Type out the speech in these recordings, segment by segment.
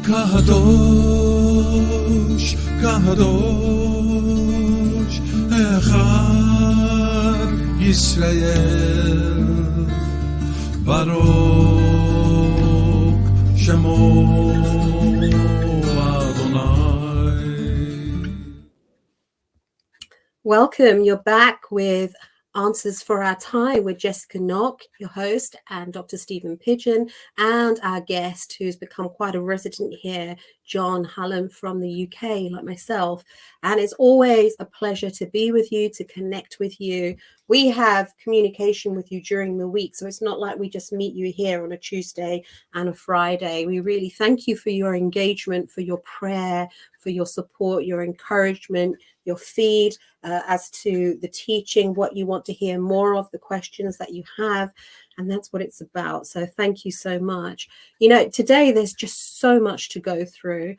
קדוש, קדוש, אחד ישראל, ברוך שמו Adonai. Welcome. You're back with Answers for Our Time with Jessica Knock, your host, and Dr. Stephen Pidgeon, and our guest who's become quite a resident here, Jon Hallam from the UK, like myself. And it's always a pleasure to be with you, to connect with you. We have communication with you during the week, so it's not like we just meet you here on a Tuesday and a Friday. We really thank you for your engagement, for your prayer, for your support, your encouragement, your feed as to the teaching, what you want to hear more of, the questions that you have. And that's what it's about. So thank you so much. You know, today there's just so much to go through.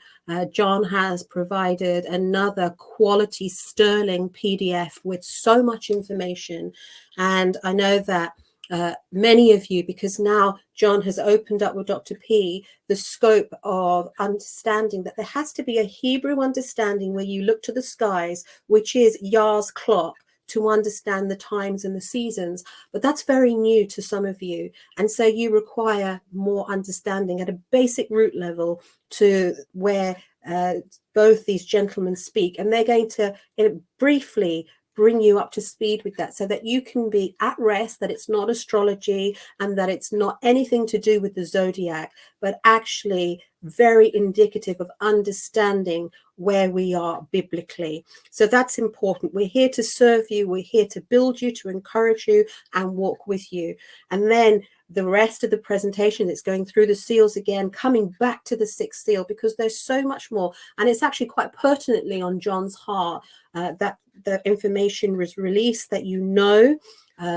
Jon has provided another quality sterling PDF with so much information. And I know that many of you, because now Jon has opened up with Dr. P the scope of understanding that there has to be a Hebrew understanding where you look to the skies, which is Yah's clock, to understand the times and the seasons. But that's very new to some of you. And so you require more understanding at a basic root level to where both these gentlemen speak. And they're going to briefly bring you up to speed with that so that you can be at rest, that it's not astrology and that it's not anything to do with the zodiac, but actually very indicative of understanding where we are biblically. So that's important. We're here to serve you. We're here to build you, to encourage you and walk with you. And then the rest of the presentation, it's going through the seals again, coming back to the sixth seal, because there's so much more. And it's actually quite pertinently on Jon's heart that the information was released, that you know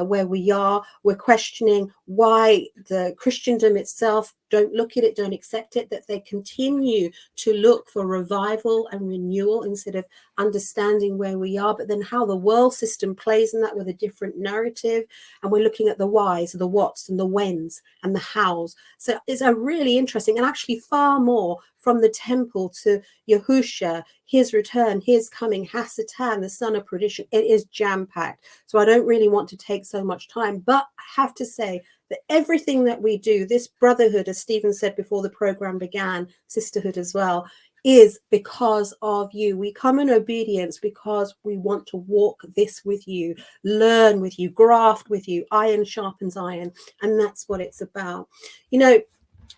where we are. We're questioning why the Christendom itself don't look at it, don't accept it, that they continue to look for revival and renewal instead of understanding where we are, but then how the world system plays in that with a different narrative. And we're looking at the whys, the whats, and the whens, and the hows. So it's a really interesting, and actually far more from the temple to Yahusha, his return, his coming, Hasatan, the son of perdition. It is jam-packed. So I don't really want to take so much time, but I have to say that everything that we do, this brotherhood, as Stephen said before the program began, sisterhood as well, is because of you. We come in obedience because we want to walk this with you, learn with you, graft with you. Iron sharpens iron. And that's what it's about. You know,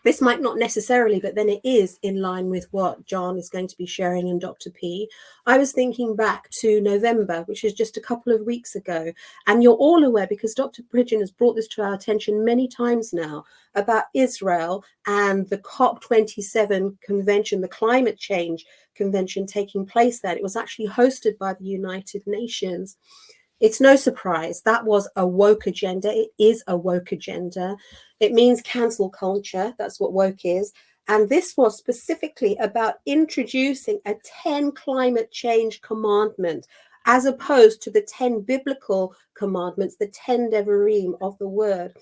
this might not necessarily, but then it is in line with what Jon is going to be sharing and Dr. P. I was thinking back to November, which is just a couple of weeks ago. And you're all aware, because Dr. Pidgeon has brought this to our attention many times now, about Israel and the COP27 convention, the climate change convention taking place there. It was actually hosted by the United Nations. It's no surprise that was a woke agenda. It is a woke agenda. It means cancel culture. That's what woke is. And this was specifically about introducing a 10 climate change commandment, as opposed to the 10 biblical commandments, the 10 devarim of the word.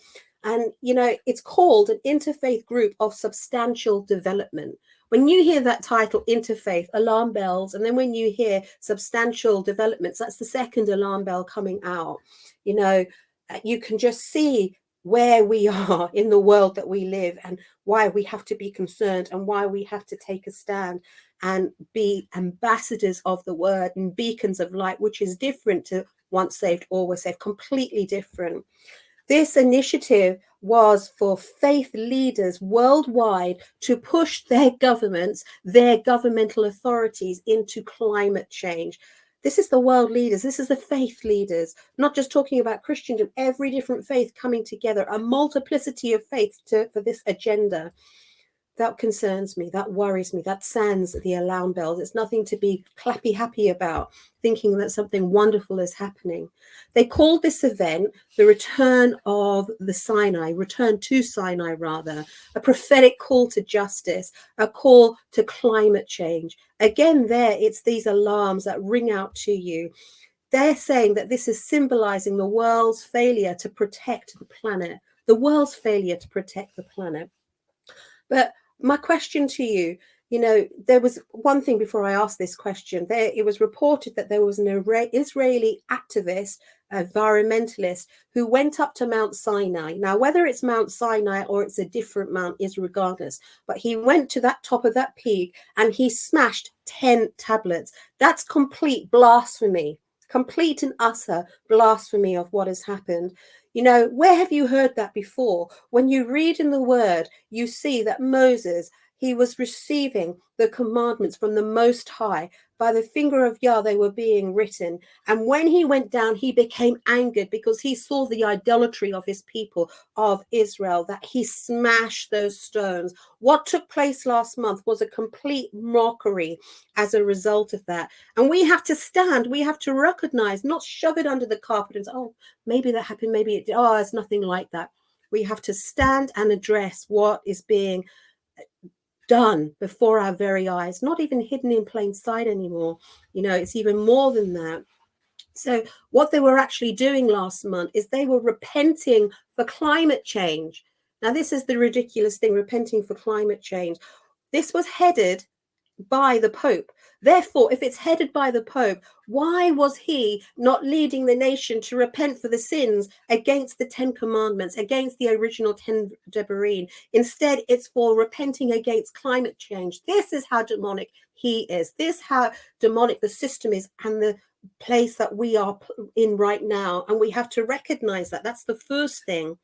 And, you know, it's called an interfaith group of substantial development. When you hear that title, interfaith, alarm bells. And then when you hear substantial developments, that's the second alarm bell coming out. You know, you can just see where we are in the world that we live and why we have to be concerned and why we have to take a stand and be ambassadors of the word and beacons of light, which is different to once saved, always saved, completely different. This initiative was for faith leaders worldwide to push their governments, their governmental authorities into climate change. This is the world leaders. This is the faith leaders, not just talking about Christendom, every different faith coming together, a multiplicity of faiths for this agenda. That concerns me. That worries me. That sounds the alarm bells. It's nothing to be clappy happy about, thinking that something wonderful is happening. They called this event the return of the Sinai, return to Sinai rather, a prophetic call to justice, a call to climate change. Again, there it's these alarms that ring out to you. They're saying that this is symbolizing the world's failure to protect the planet, the world's failure to protect the planet. But my question to you, You know, there was one thing before I asked this question. It was reported that there was an Israeli activist, environmentalist, who went up to Mount Sinai. Now, whether it's Mount Sinai or it's a different mount is regardless. But he went to that top of that peak and he smashed 10 tablets. That's complete blasphemy, complete and utter blasphemy of what has happened. You know, where have you heard that before? When you read in the word, you see that Moses, he was receiving the commandments from the Most High. By the finger of Yah, they were being written. And when he went down, he became angered because he saw the idolatry of his people of Israel, that he smashed those stones. What took place last month was a complete mockery as a result of that. And we have to stand, we have to recognize, not shove it under the carpet and say, oh, maybe that happened, maybe it did. Oh, it's nothing like that. We have to stand and address what is being done before our very eyes, not even hidden in plain sight anymore. You know, it's even more than that. So what they were actually doing last month is they were repenting for climate change. Now, this is the ridiculous thing, repenting for climate change. This was headed by the Pope. Therefore, if it's headed by the Pope, why was he not leading the nation to repent for the sins against the 10 commandments, against the original 10 Deborahim? Instead, it's for repenting against climate change. This is how demonic he is. This is how demonic the system is and the place that we are in right now. And we have to recognize that. That's the first thing.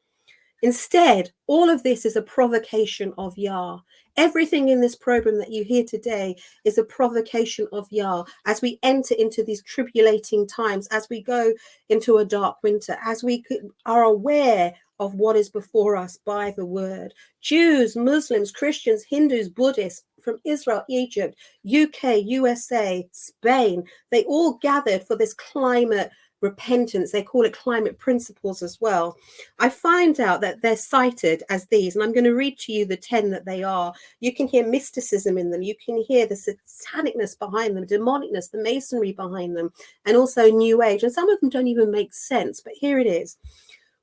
Instead, all of this is a provocation of Yah. Everything in this program that you hear today is a provocation of Yah as we enter into these tribulating times, as we go into a dark winter, as we are aware of what is before us by the word. Jews, Muslims, Christians, Hindus, Buddhists from Israel, Egypt, UK, USA, Spain, they all gathered for this climate repentance. They call it climate principles as well. I find out that they're cited as these, and I'm going to read to you the 10 that they are. You can hear mysticism in them. You can hear the satanicness behind them, demonicness, the masonry behind them, and also New Age. And some of them don't even make sense, but here it is.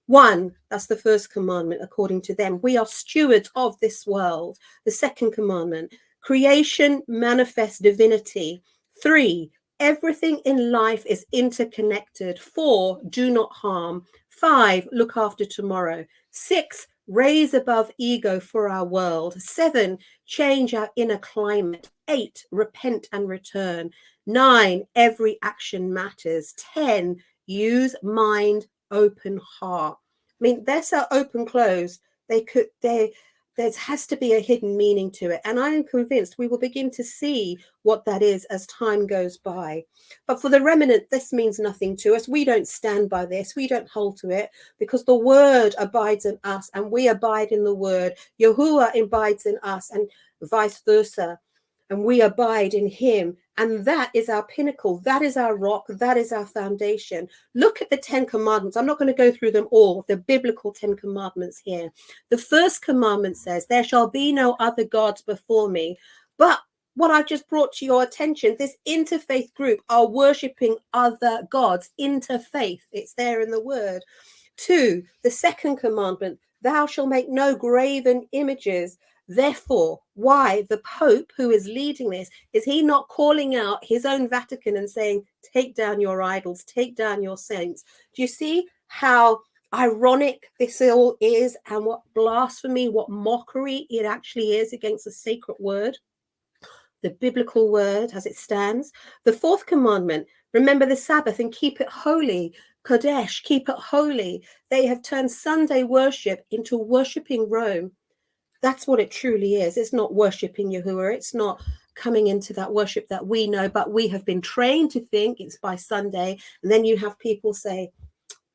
1, that's the first commandment, according to them. We are stewards of this world. The second commandment, creation manifests divinity. 3, everything in life is interconnected. 4, do not harm. 5, look after tomorrow. 6, raise above ego for our world. 7, change our inner climate. 8, repent and return. 9, every action matters. 10, use mind, open heart. I mean, they're so open close. There has to be a hidden meaning to it. And I'm convinced we will begin to see what that is as time goes by. But for the remnant, this means nothing to us. We don't stand by this. We don't hold to it because the word abides in us and we abide in the word. Yahuwah abides in us and vice versa. And we abide in him. And that is our pinnacle. That is our rock. That is our foundation. Look at the 10 commandments. I'm not going to go through them all, the biblical 10 commandments here. The first commandment says, there shall be no other gods before me. But what I just brought to your attention, this interfaith group are worshipping other gods. Interfaith, it's there in the word. 2, the second commandment, thou shalt make no graven images. Therefore, why the Pope, who is leading this, is he not calling out his own Vatican and saying, take down your idols, take down your saints? Do you see how ironic this all is and what blasphemy, what mockery it actually is against the sacred word, the biblical word as it stands? The fourth commandment, remember the Sabbath and keep it holy. Kodesh, keep it holy. They have turned Sunday worship into worshipping Rome. That's what it truly is. It's not worshipping Yahuwah. It's not coming into that worship that we know, but we have been trained to think it's by Sunday. And then you have people say,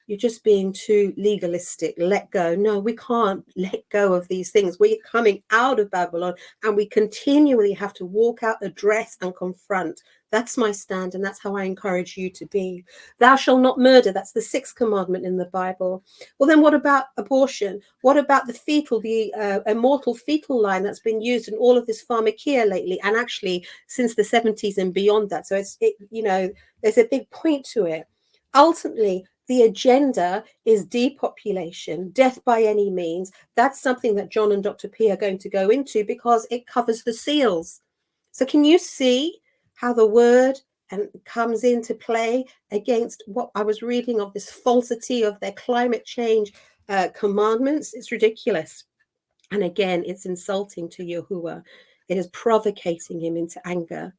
you're just being too legalistic. Let go. No, we can't let go of these things. We're coming out of Babylon and we continually have to walk out, address and confront. That's my stand, and that's how I encourage you to be. Thou shalt not murder. That's the 6th commandment in the Bible. Well, then what about abortion? What about the immortal fetal line that's been used in all of this pharmakia lately, and actually since the 70s and beyond that? So there's a big point to it. Ultimately, the agenda is depopulation, death by any means. That's something that John and Dr. P are going to go into because it covers the seals. So can you see how the word comes into play against what I was reading of this falsity of their climate change commandments? It's ridiculous. And again, it's insulting to Yahuwah. It is provocating him into anger.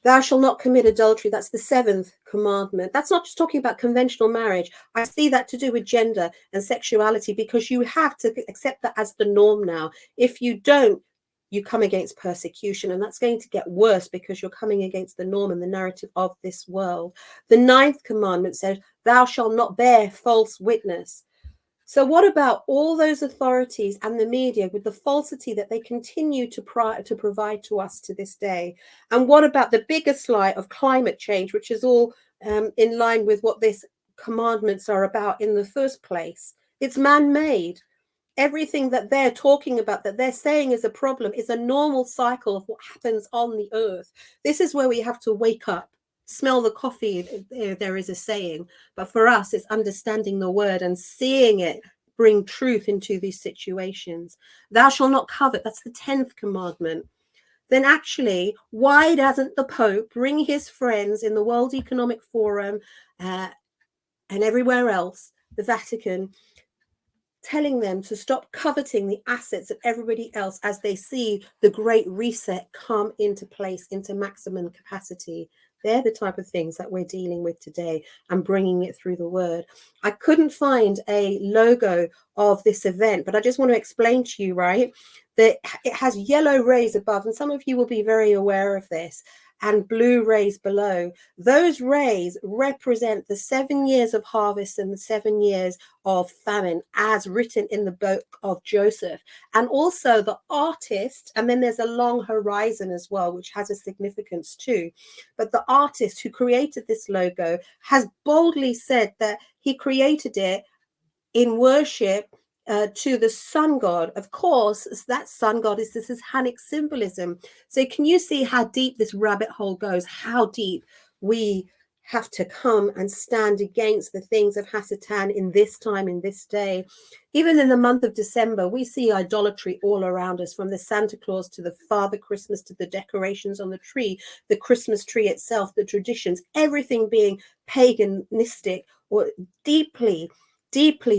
Thou shalt not commit adultery. That's the 7th commandment. That's not just talking about conventional marriage. I see that to do with gender and sexuality, because you have to accept that as the norm now. If you don't, you come against persecution, and that's going to get worse because you're coming against the norm and the narrative of this world. The 9th commandment says, thou shalt not bear false witness. So what about all those authorities and the media with the falsity that they continue to provide to us to this day? And what about the biggest lie of climate change, which is all in line with what these commandments are about in the first place? It's man-made. Everything that they're talking about, that they're saying is a problem, is a normal cycle of what happens on the earth. This is where we have to wake up. Smell the coffee, there is a saying. But for us, it's understanding the word and seeing it bring truth into these situations. Thou shalt not covet. That's the 10th commandment. Then actually, why doesn't the Pope bring his friends in the World Economic Forum and everywhere else, the Vatican, telling them to stop coveting the assets of everybody else as they see the Great Reset come into place, into maximum capacity? They're the type of things that we're dealing with today and bringing it through the word. I couldn't find a logo of this event, but I just want to explain to you, right, that it has yellow rays above, and some of you will be very aware of this, and blue rays below. Those rays represent the 7 years of harvest and the 7 years of famine, as written in the book of Joseph. And also the artist, and then there's a long horizon as well, which has a significance too. But the artist who created this logo has boldly said that he created it in worship to the sun god. Of course, that sun god is this Hannic symbolism. So can you see how deep this rabbit hole goes? How deep we have to come and stand against the things of Hasatan in this time, in this day. Even in the month of December, we see idolatry all around us, from the Santa Claus to the Father Christmas to the decorations on the tree, the Christmas tree itself, the traditions, everything being paganistic or deeply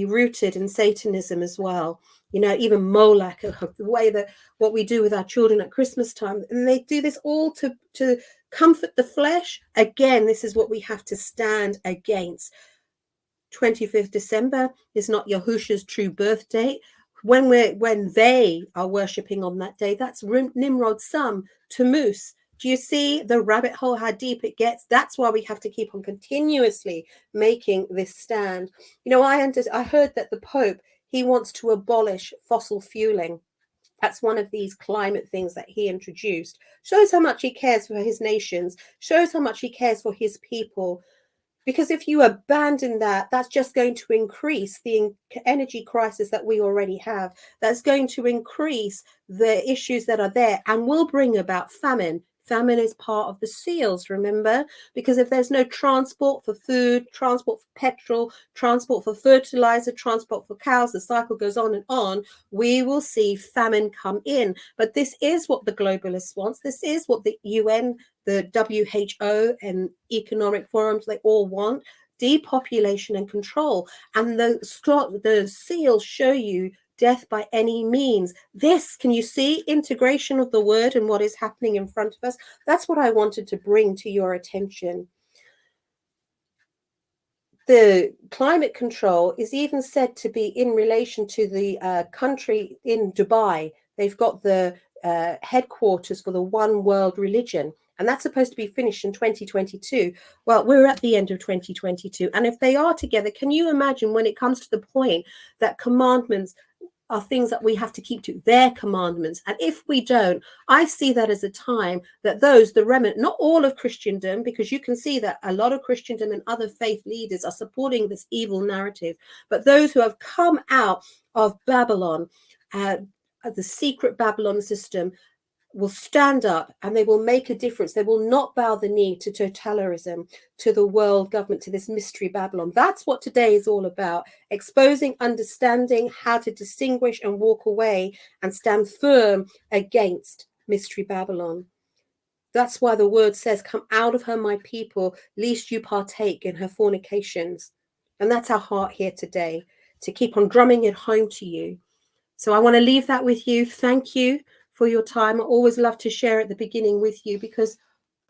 rooted in Satanism as well. You know, even Moloch, the way that what we do with our children at Christmas time, and they do this all to comfort the flesh. Again, this is what we have to stand against. 25th December is not Yahusha's true birth date. When they are worshipping on that day, that's Nimrod's son, Tammuz. Do you see the rabbit hole, how deep it gets? That's why we have to keep on continuously making this stand. You know, I heard that the Pope, he wants to abolish fossil fueling. That's one of these climate things that he introduced. Shows how much he cares for his nations, shows how much he cares for his people. Because if you abandon that, that's just going to increase the energy crisis that we already have. That's going to increase the issues that are there and will bring about famine. Famine is part of the seals, remember? Because if there's no transport for food, transport for petrol, transport for fertilizer, transport for cows, the cycle goes on, we will see famine come in. But this is what the globalists want. This is what the UN, the WHO and economic forums, they all want: depopulation and control. And the seals show you death by any means. This, can you see integration of the word and what is happening in front of us? That's what I wanted to bring to your attention. The climate control is even said to be in relation to the country in Dubai. They've got the headquarters for the one world religion, and that's supposed to be finished in 2022. Well, we're at the end of 2022, and if they are together, can you imagine when it comes to the point that commandments are things that we have to keep to, their commandments? And if we don't, I see that as a time that the remnant, not all of Christendom, because you can see that a lot of Christendom and other faith leaders are supporting this evil narrative, but those who have come out of Babylon, the secret Babylon system, will stand up and they will make a difference. They will not bow the knee to totalitarianism, to the world government, to this mystery Babylon. That's what today is all about: exposing, understanding how to distinguish and walk away and stand firm against mystery Babylon. That's why the word says, come out of her, my people, lest you partake in her fornications. And that's our heart here today, to keep on drumming it home to you. So I want to leave that with you. Thank you for your time. I always love to share at the beginning with you because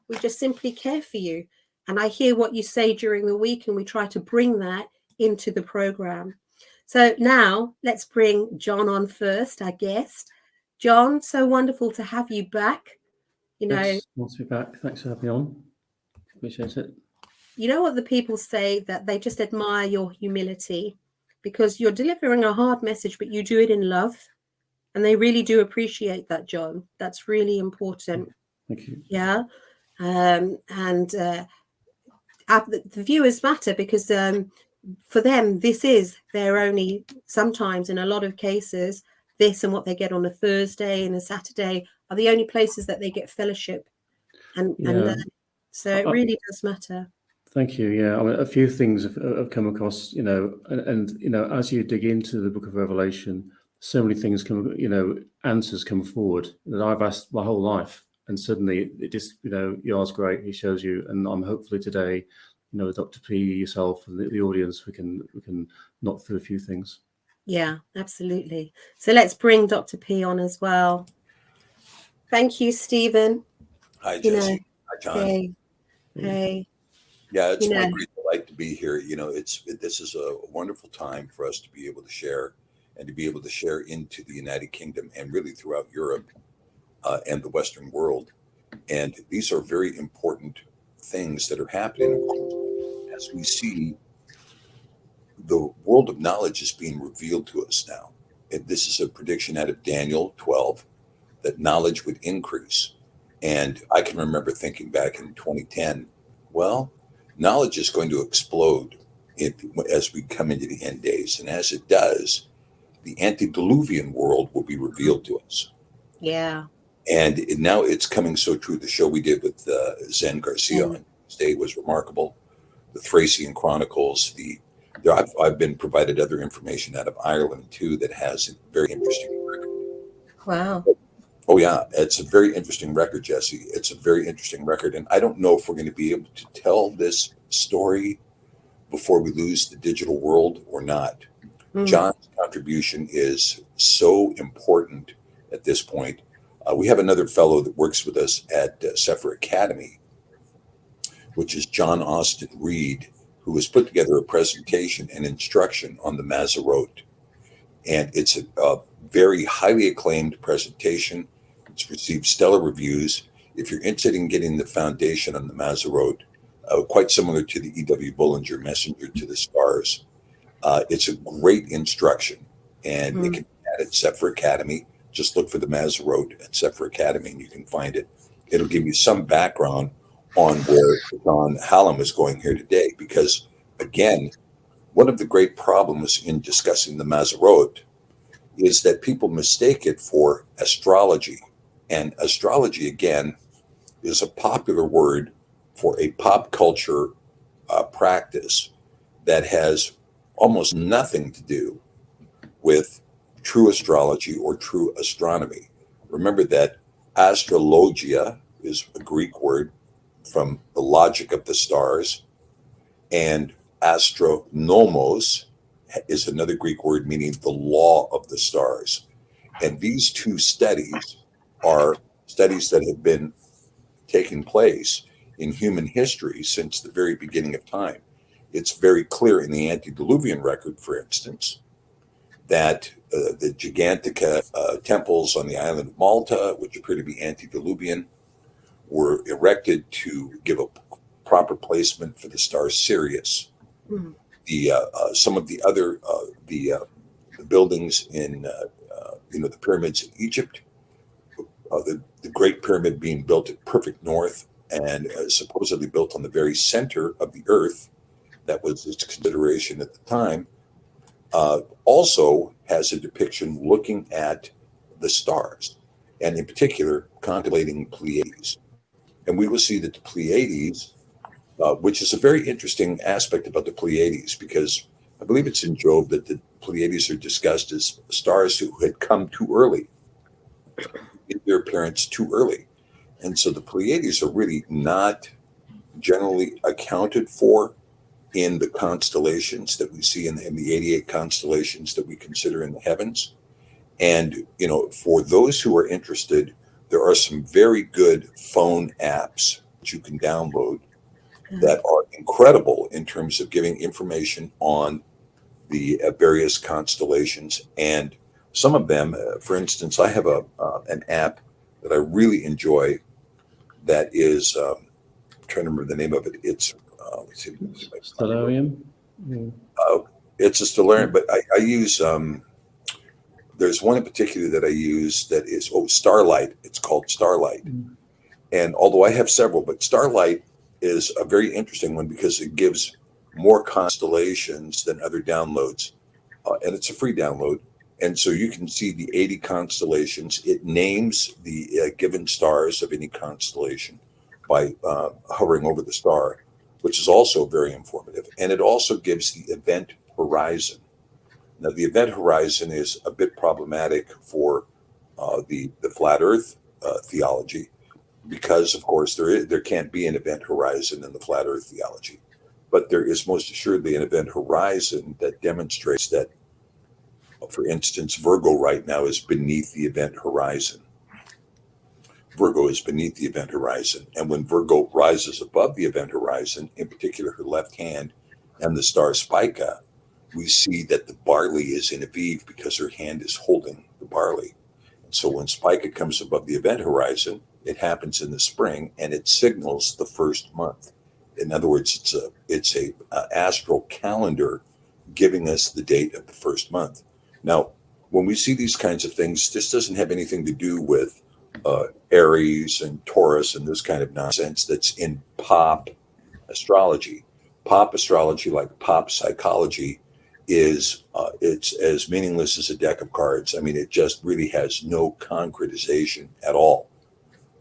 we just simply care for you. And I hear what you say during the week, and we try to bring that into the program. So now let's bring Jon on first, our guest. Jon, so wonderful to have you back. You know, Yes, nice to be back. Thanks for having me on. Appreciate it. you know what the people say, that they just admire your humility because you're delivering a hard message, but you do it in love. And they really do appreciate that, Jon. That's really important. Thank you. Yeah. The viewers matter because for them, this is their only, sometimes in a lot of cases, this and what they get on a Thursday and a Saturday are the only places that they get fellowship and learn. So it really does matter. Thank you. Yeah, I mean, a few things have come across, and as you dig into the Book of Revelation, so many things come, answers come forward that I've asked my whole life, and suddenly it just, yours great. He shows you, and I'm hopefully today, with Dr. P, yourself, and the audience, we can knock through a few things. Yeah, absolutely. So let's bring Dr. P on as well. Thank you, Stephen. Hi, Jesse. Hi, Jon. Hey. Yeah, it's my great delight to be here. This is a wonderful time for us to be able to share and to be able to share into the United Kingdom and really throughout Europe and the Western world. And these are very important things that are happening. Of course, as we see, the world of knowledge is being revealed to us now. And this is a prediction out of Daniel 12 that knowledge would increase. And I can remember thinking back in 2010, well, knowledge is going to explode as we come into the end days. And as it does, the antediluvian world will be revealed to us. Yeah. And now it's coming so true. The show we did with Zen Garcia on Tuesday was remarkable. The Thracian Chronicles, I've been provided other information out of Ireland too that has a very interesting record. Wow. Oh yeah, it's a very interesting record, Jesse. It's a very interesting record, and I don't know if we're going to be able to tell this story before we lose the digital world or not. Jon's contribution is so important at this point. We have another fellow that works with us at Sefer Academy, which is John Austin Reed, who has put together a presentation and instruction on the Mazarot. And it's a very highly acclaimed presentation. It's received stellar reviews. If you're interested in getting the foundation on the Mazarot, quite similar to the E.W. Bullinger Messenger to the Stars, it's a great instruction. And it can be had at Sefer Academy. Just look for the Mazarot at Sefer Academy and you can find it. It'll give you some background on where Jon Hallam is going here today. Because, again, one of the great problems in discussing the Mazarot is that people mistake it for astrology. And astrology, again, is a popular word for a pop culture practice that has almost nothing to do with true astrology or true astronomy. Remember that astrologia is a Greek word from the logic of the stars, and astronomos is another Greek word meaning the law of the stars. And these two studies are studies that have been taking place in human history since the very beginning of time. It's very clear in the antediluvian record, for instance, that the Gigantica temples on the island of Malta, which appear to be antediluvian, were erected to give a proper placement for the star Sirius. Some of the other the buildings in the pyramids in Egypt, the Great Pyramid being built at perfect north and supposedly built on the very center of the earth, that was its consideration at the time, also has a depiction looking at the stars, and in particular contemplating Pleiades. And we will see that the Pleiades, which is a very interesting aspect about the Pleiades, because I believe it's in Job that the Pleiades are discussed as stars who had come too early, in their appearance too early. And so the Pleiades are really not generally accounted for in the constellations that we see in the 88 constellations that we consider in the heavens. And, for those who are interested, there are some very good phone apps that you can download that are incredible in terms of giving information on the various constellations. And some of them, for instance, I have an app that I really enjoy that is, I'm trying to remember the name of it. It's, let's see, Stellarium. Yeah. it's a Stellarium, but I use, there's one in particular that I use that is, Starlight. It's called Starlight. And although I have several, but Starlight is a very interesting one because it gives more constellations than other downloads. And it's a free download. And so you can see the 80 constellations. It names the given stars of any constellation by hovering over the star, which is also very informative. And it also gives the event horizon. Now, the event horizon is a bit problematic for the flat Earth theology because, of course, there can't be an event horizon in the flat Earth theology. But there is most assuredly an event horizon that demonstrates that, for instance, Virgo right now is beneath the event horizon. Virgo is beneath the event horizon. And when Virgo rises above the event horizon, in particular her left hand and the star Spica, we see that the barley is in Aviv because her hand is holding the barley. And so when Spica comes above the event horizon, it happens in the spring and it signals the first month. In other words, it's a astral calendar giving us the date of the first month. Now, when we see these kinds of things, this doesn't have anything to do with Aries and Taurus and this kind of nonsense that's in pop astrology. Pop astrology, like pop psychology, is it's as meaningless as a deck of cards. I mean, it just really has no concretization at all.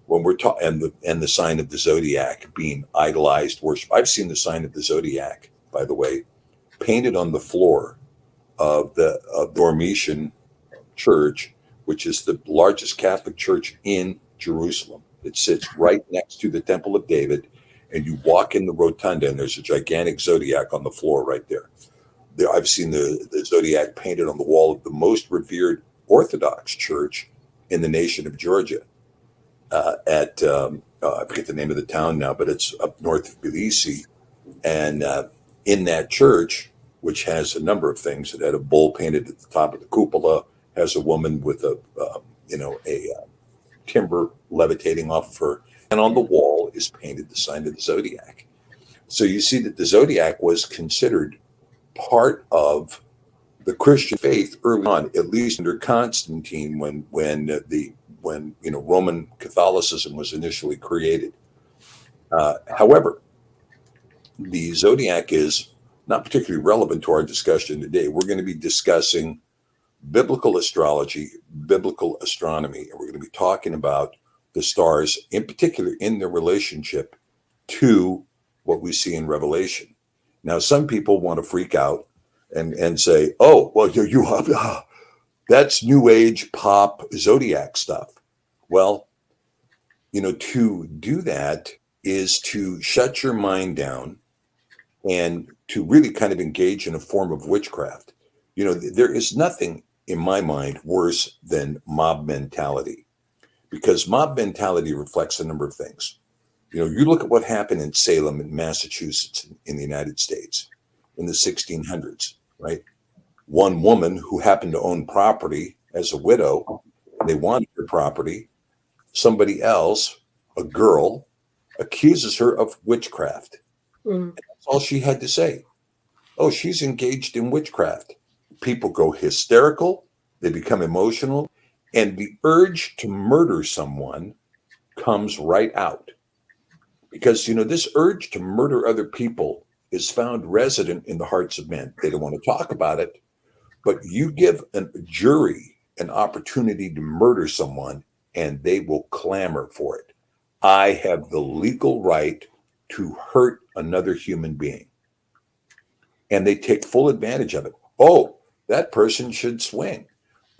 When we're talking, and the sign of the zodiac being idolized, worship. I've seen the sign of the zodiac, by the way, painted on the floor of the Dormition Church, which is the largest Catholic church in Jerusalem. It sits right next to the Temple of David, and you walk in the rotunda, and there's a gigantic zodiac on the floor right there. I've seen the zodiac painted on the wall of the most revered Orthodox church in the nation of Georgia. I forget the name of the town now, but it's up north of Tbilisi. And in that church, which has a number of things, it had a bull painted at the top of the cupola, has a woman with a timber levitating off of her, and on the wall is painted the sign of the zodiac. So you see that the zodiac was considered part of the Christian faith early on, at least under Constantine, when Roman Catholicism was initially created. However, the zodiac is not particularly relevant to our discussion today. We're going to be discussing biblical astrology, biblical astronomy, and we're going to be talking about the stars, in particular, in their relationship to what we see in Revelation. Now, some people want to freak out and say, "Oh, well, that's New Age pop zodiac stuff." Well, to do that is to shut your mind down and to really kind of engage in a form of witchcraft. There is nothing in my mind worse than mob mentality, because mob mentality reflects a number of things. You look at what happened in Salem, in Massachusetts, in the United States in the 1600s, right? One woman who happened to own property as a widow, they wanted her property. Somebody else, a girl, accuses her of witchcraft. And that's all she had to say. Oh, she's engaged in witchcraft. People go hysterical, they become emotional, and the urge to murder someone comes right out. Because, this urge to murder other people is found resident in the hearts of men. They don't want to talk about it, but you give a jury an opportunity to murder someone, and they will clamor for it. I have the legal right to hurt another human being. And they take full advantage of it. Oh, that person should swing.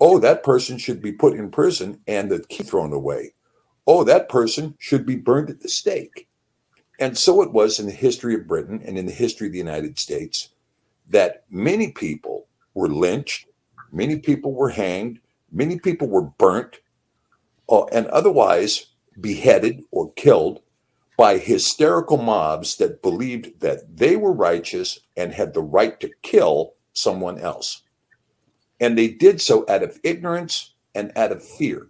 Oh, that person should be put in prison and the key thrown away. oh, that person should be burned at the stake. And so it was in the history of Britain and in the history of the United States that many people were lynched, many people were hanged, many people were burnt, and otherwise beheaded or killed by hysterical mobs that believed that they were righteous and had the right to kill someone else. And they did so out of ignorance and out of fear.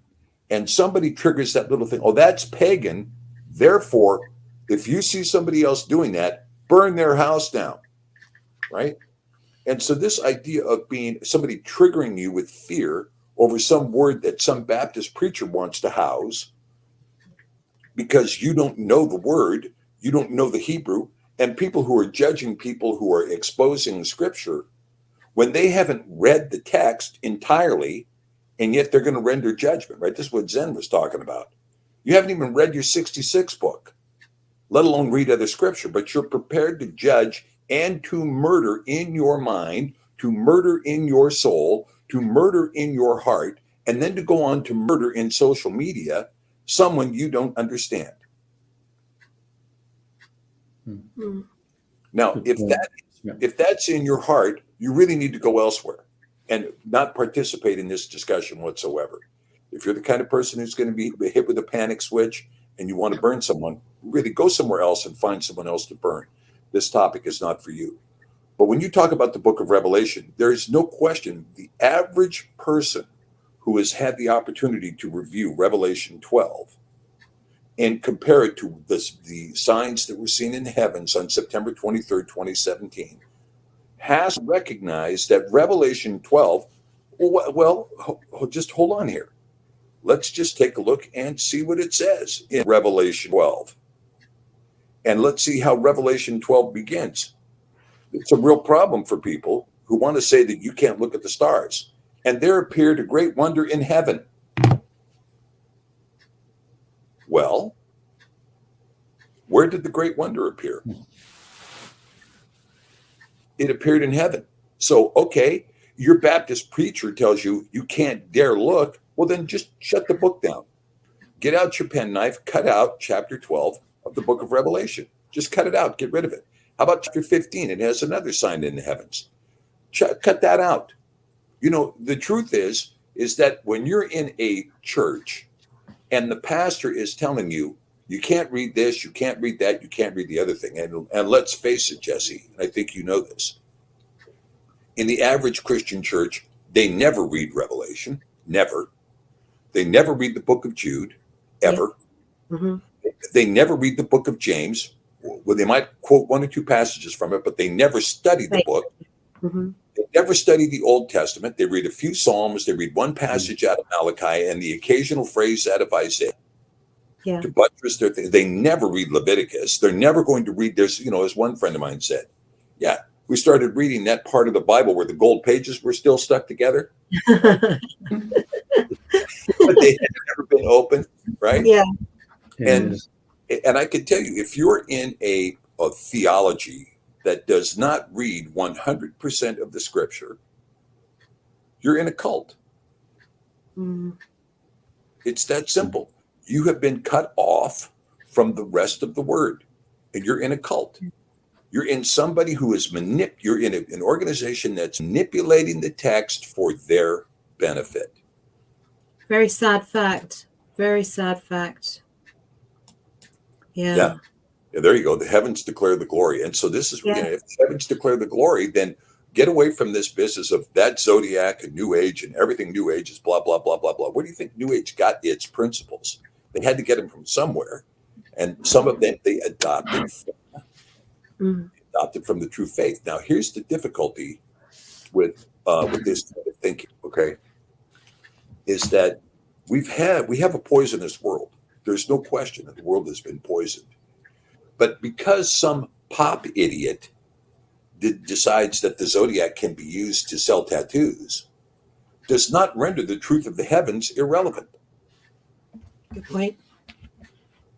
And somebody triggers that little thing. Oh, that's pagan. Therefore, if you see somebody else doing that, burn their house down. Right? And so this idea of being somebody triggering you with fear over some word that some Baptist preacher wants to house because you don't know the word, you don't know the Hebrew, and people who are judging people who are exposing scripture when they haven't read the text entirely, and yet they're going to render judgment, right? This is what Zen was talking about. You haven't even read your 66 book, let alone read other scripture, but you're prepared to judge and to murder in your mind, to murder in your soul, to murder in your heart, and then to go on to murder in social media someone you don't understand. Mm. Now, if that's in your heart, you really need to go elsewhere and not participate in this discussion whatsoever. If you're the kind of person who's going to be hit with a panic switch and you want to burn someone, really go somewhere else and find someone else to burn. This topic is not for you. But when you talk about the book of Revelation, there is no question the average person who has had the opportunity to review Revelation 12 and compare it to the signs that were seen in the heavens on September 23rd, 2017, has recognized that Revelation 12, just hold on here. Let's just take a look and see what it says in Revelation 12. And let's see how Revelation 12 begins. It's a real problem for people who want to say that you can't look at the stars. And there appeared a great wonder in heaven. Well, where did the great wonder appear? It appeared in heaven. So, okay, your Baptist preacher tells you you can't dare look. Well, then just shut the book down. Get out your penknife, cut out chapter 12 of the book of Revelation. Just cut it out, get rid of it. How about chapter 15? It has another sign in the heavens. Cut that out. You know, the truth is that when you're in a church and the pastor is telling you, you can't read this, you can't read that, you can't read the other thing. And let's face it, Jesse, I think you know this. In the average Christian church, they never read Revelation, never. They never read the book of Jude, ever. Yeah. Mm-hmm. They never read the book of James. Well, they might quote one or two passages from it, but they never study the book. Mm-hmm. They never study the Old Testament. They read a few Psalms. They read one passage out of Malachi and the occasional phrase out of Isaiah. Yeah. To buttress their thing. They never read Leviticus. They're never going to read this, as one friend of mine said. Yeah, we started reading that part of the Bible where the gold pages were still stuck together. But they had never been opened, right? Yeah. And I can tell you, if you're in a theology that does not read 100% of the scripture, you're in a cult. Mm. It's that simple. You have been cut off from the rest of the word, and you're in a cult. You're in somebody who is you're in an organization that's manipulating the text for their benefit. Very sad fact. Very sad fact. Yeah. There you go. The heavens declare the glory. And so this is, if the heavens declare the glory, then get away from this business of that zodiac and New Age and everything New Age is blah, blah, blah, blah, blah. Where do you think New Age got its principles? They had to get them from somewhere. And some of them they adopted from the true faith. Now, here's the difficulty with this kind of thinking, okay, is that we have a poisonous world. There's no question that the world has been poisoned. But because some pop idiot decides that the zodiac can be used to sell tattoos, does not render the truth of the heavens irrelevant. Good point.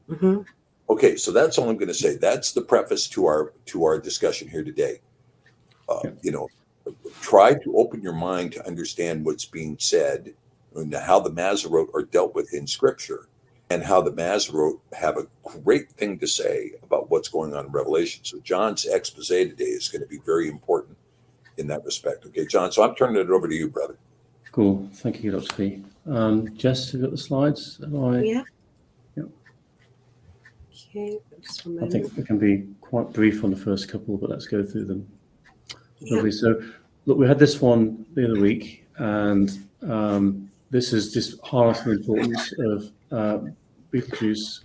Mm-hmm. Okay, so that's all I'm going to say. That's the preface to our discussion here today. Try to open your mind to understand what's being said and how the Mazzarote are dealt with in Scripture, and how the Masorot have a great thing to say about what's going on in Revelation. So John's expose today is going to be very important in that respect. Okay, John, so I'm turning it over to you, brother. Cool. Thank you, Dr. P. Jess, have you got the slides? Yeah. Yep. Okay, just one I moment. think we can be quite brief on the first couple, but let's go through them. Yeah. Lovely. So, look, we had this one the other week, and this is just highlighting the importance of Betelgeuse,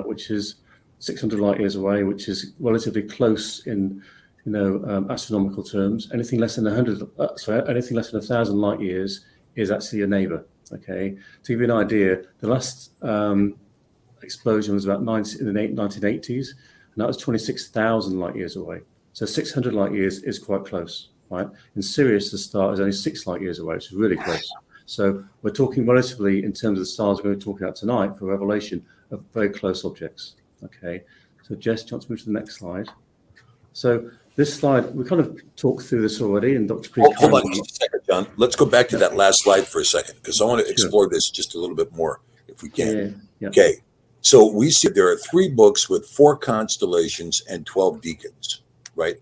which is 600 light years away, which is relatively close in, astronomical terms. Anything less than anything less than 1,000 light years is actually a neighbour. Okay, to give you an idea, the last explosion was about in the 1980s, and that was 26,000 light years away. So 600 light years is quite close, right? In Sirius, the star is only 6 light years away, which is really close. So we're talking relatively, in terms of the stars we're going to talk about tonight for Revelation, of very close objects. Okay, so Jess, do you want to move to the next slide? So this slide, we kind of talked through this already, and Dr. P. Hold on just a second, John. Let's go back to that last slide for a second, because I want to explore this just a little bit more, if we can. Yeah. Okay, so we see there are 3 books with 4 constellations and 12 deacons, right?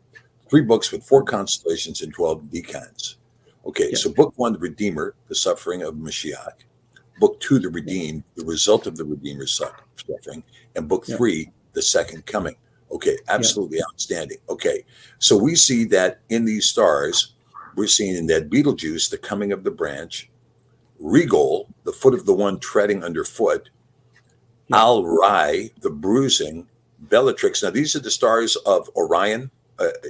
3 books with 4 constellations and 12 deacons. Okay, so book 1, the Redeemer, the suffering of Mashiach. Book 2, the Redeemed, the result of the Redeemer's suffering. And book 3, the second coming. Okay, absolutely outstanding. Okay, so we see that in these stars, we're seeing in that Betelgeuse, the coming of the branch, Regal, the foot of the one treading underfoot, Al-Rai, the bruising, Bellatrix. Now, these are the stars of Orion.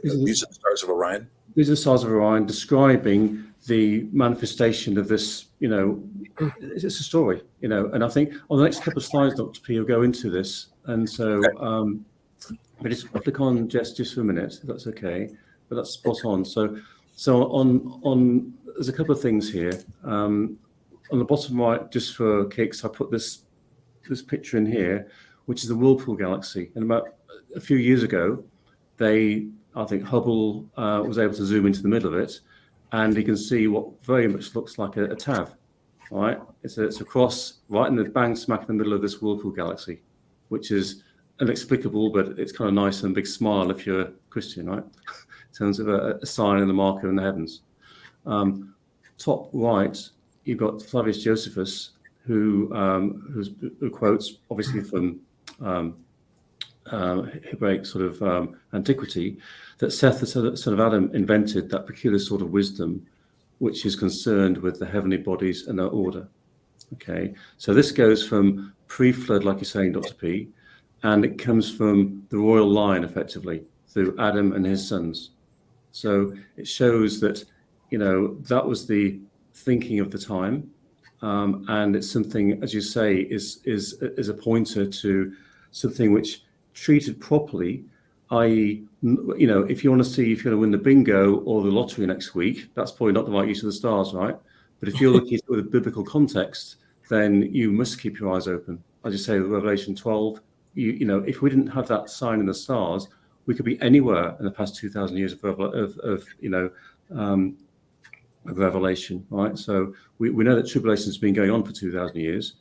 These are the stars of Orion. These are the stars of Orion describing the manifestation of this, it's a story, and I think on the next couple of slides, Dr. P will go into this. And so we just click on Jess just for a minute, if that's okay, but that's spot on. So on there's a couple of things here. On the bottom right, just for kicks, I put this picture in here, which is the Whirlpool Galaxy. And about a few years ago, I think Hubble was able to zoom into the middle of it, and you can see what very much looks like a tav, right? It's a cross right in the bang smack in the middle of this Whirlpool Galaxy, which is inexplicable, but it's kind of nice and big smile if you're a Christian, right? In terms of a sign and a marker in the heavens. Top right, you've got Flavius Josephus, who quotes obviously from Hebraic sort of antiquity, that Seth, the son of Adam, invented that peculiar sort of wisdom which is concerned with the heavenly bodies and their order. Okay, so this goes from pre-flood, like you're saying, Dr. P, and it comes from the royal line, effectively, through Adam and his sons. So it shows that, that was the thinking of the time, and it's something, as you say, is a pointer to something which, treated properly, i.e., if you want to see if you're going to win the bingo or the lottery next week, that's probably not the right use of the stars, right? But if you're looking at it with a biblical context, then you must keep your eyes open. As you say, Revelation 12, if we didn't have that sign in the stars, we could be anywhere in the past 2,000 years of Revelation, right? So we know that tribulation has been going on for 2,000 years.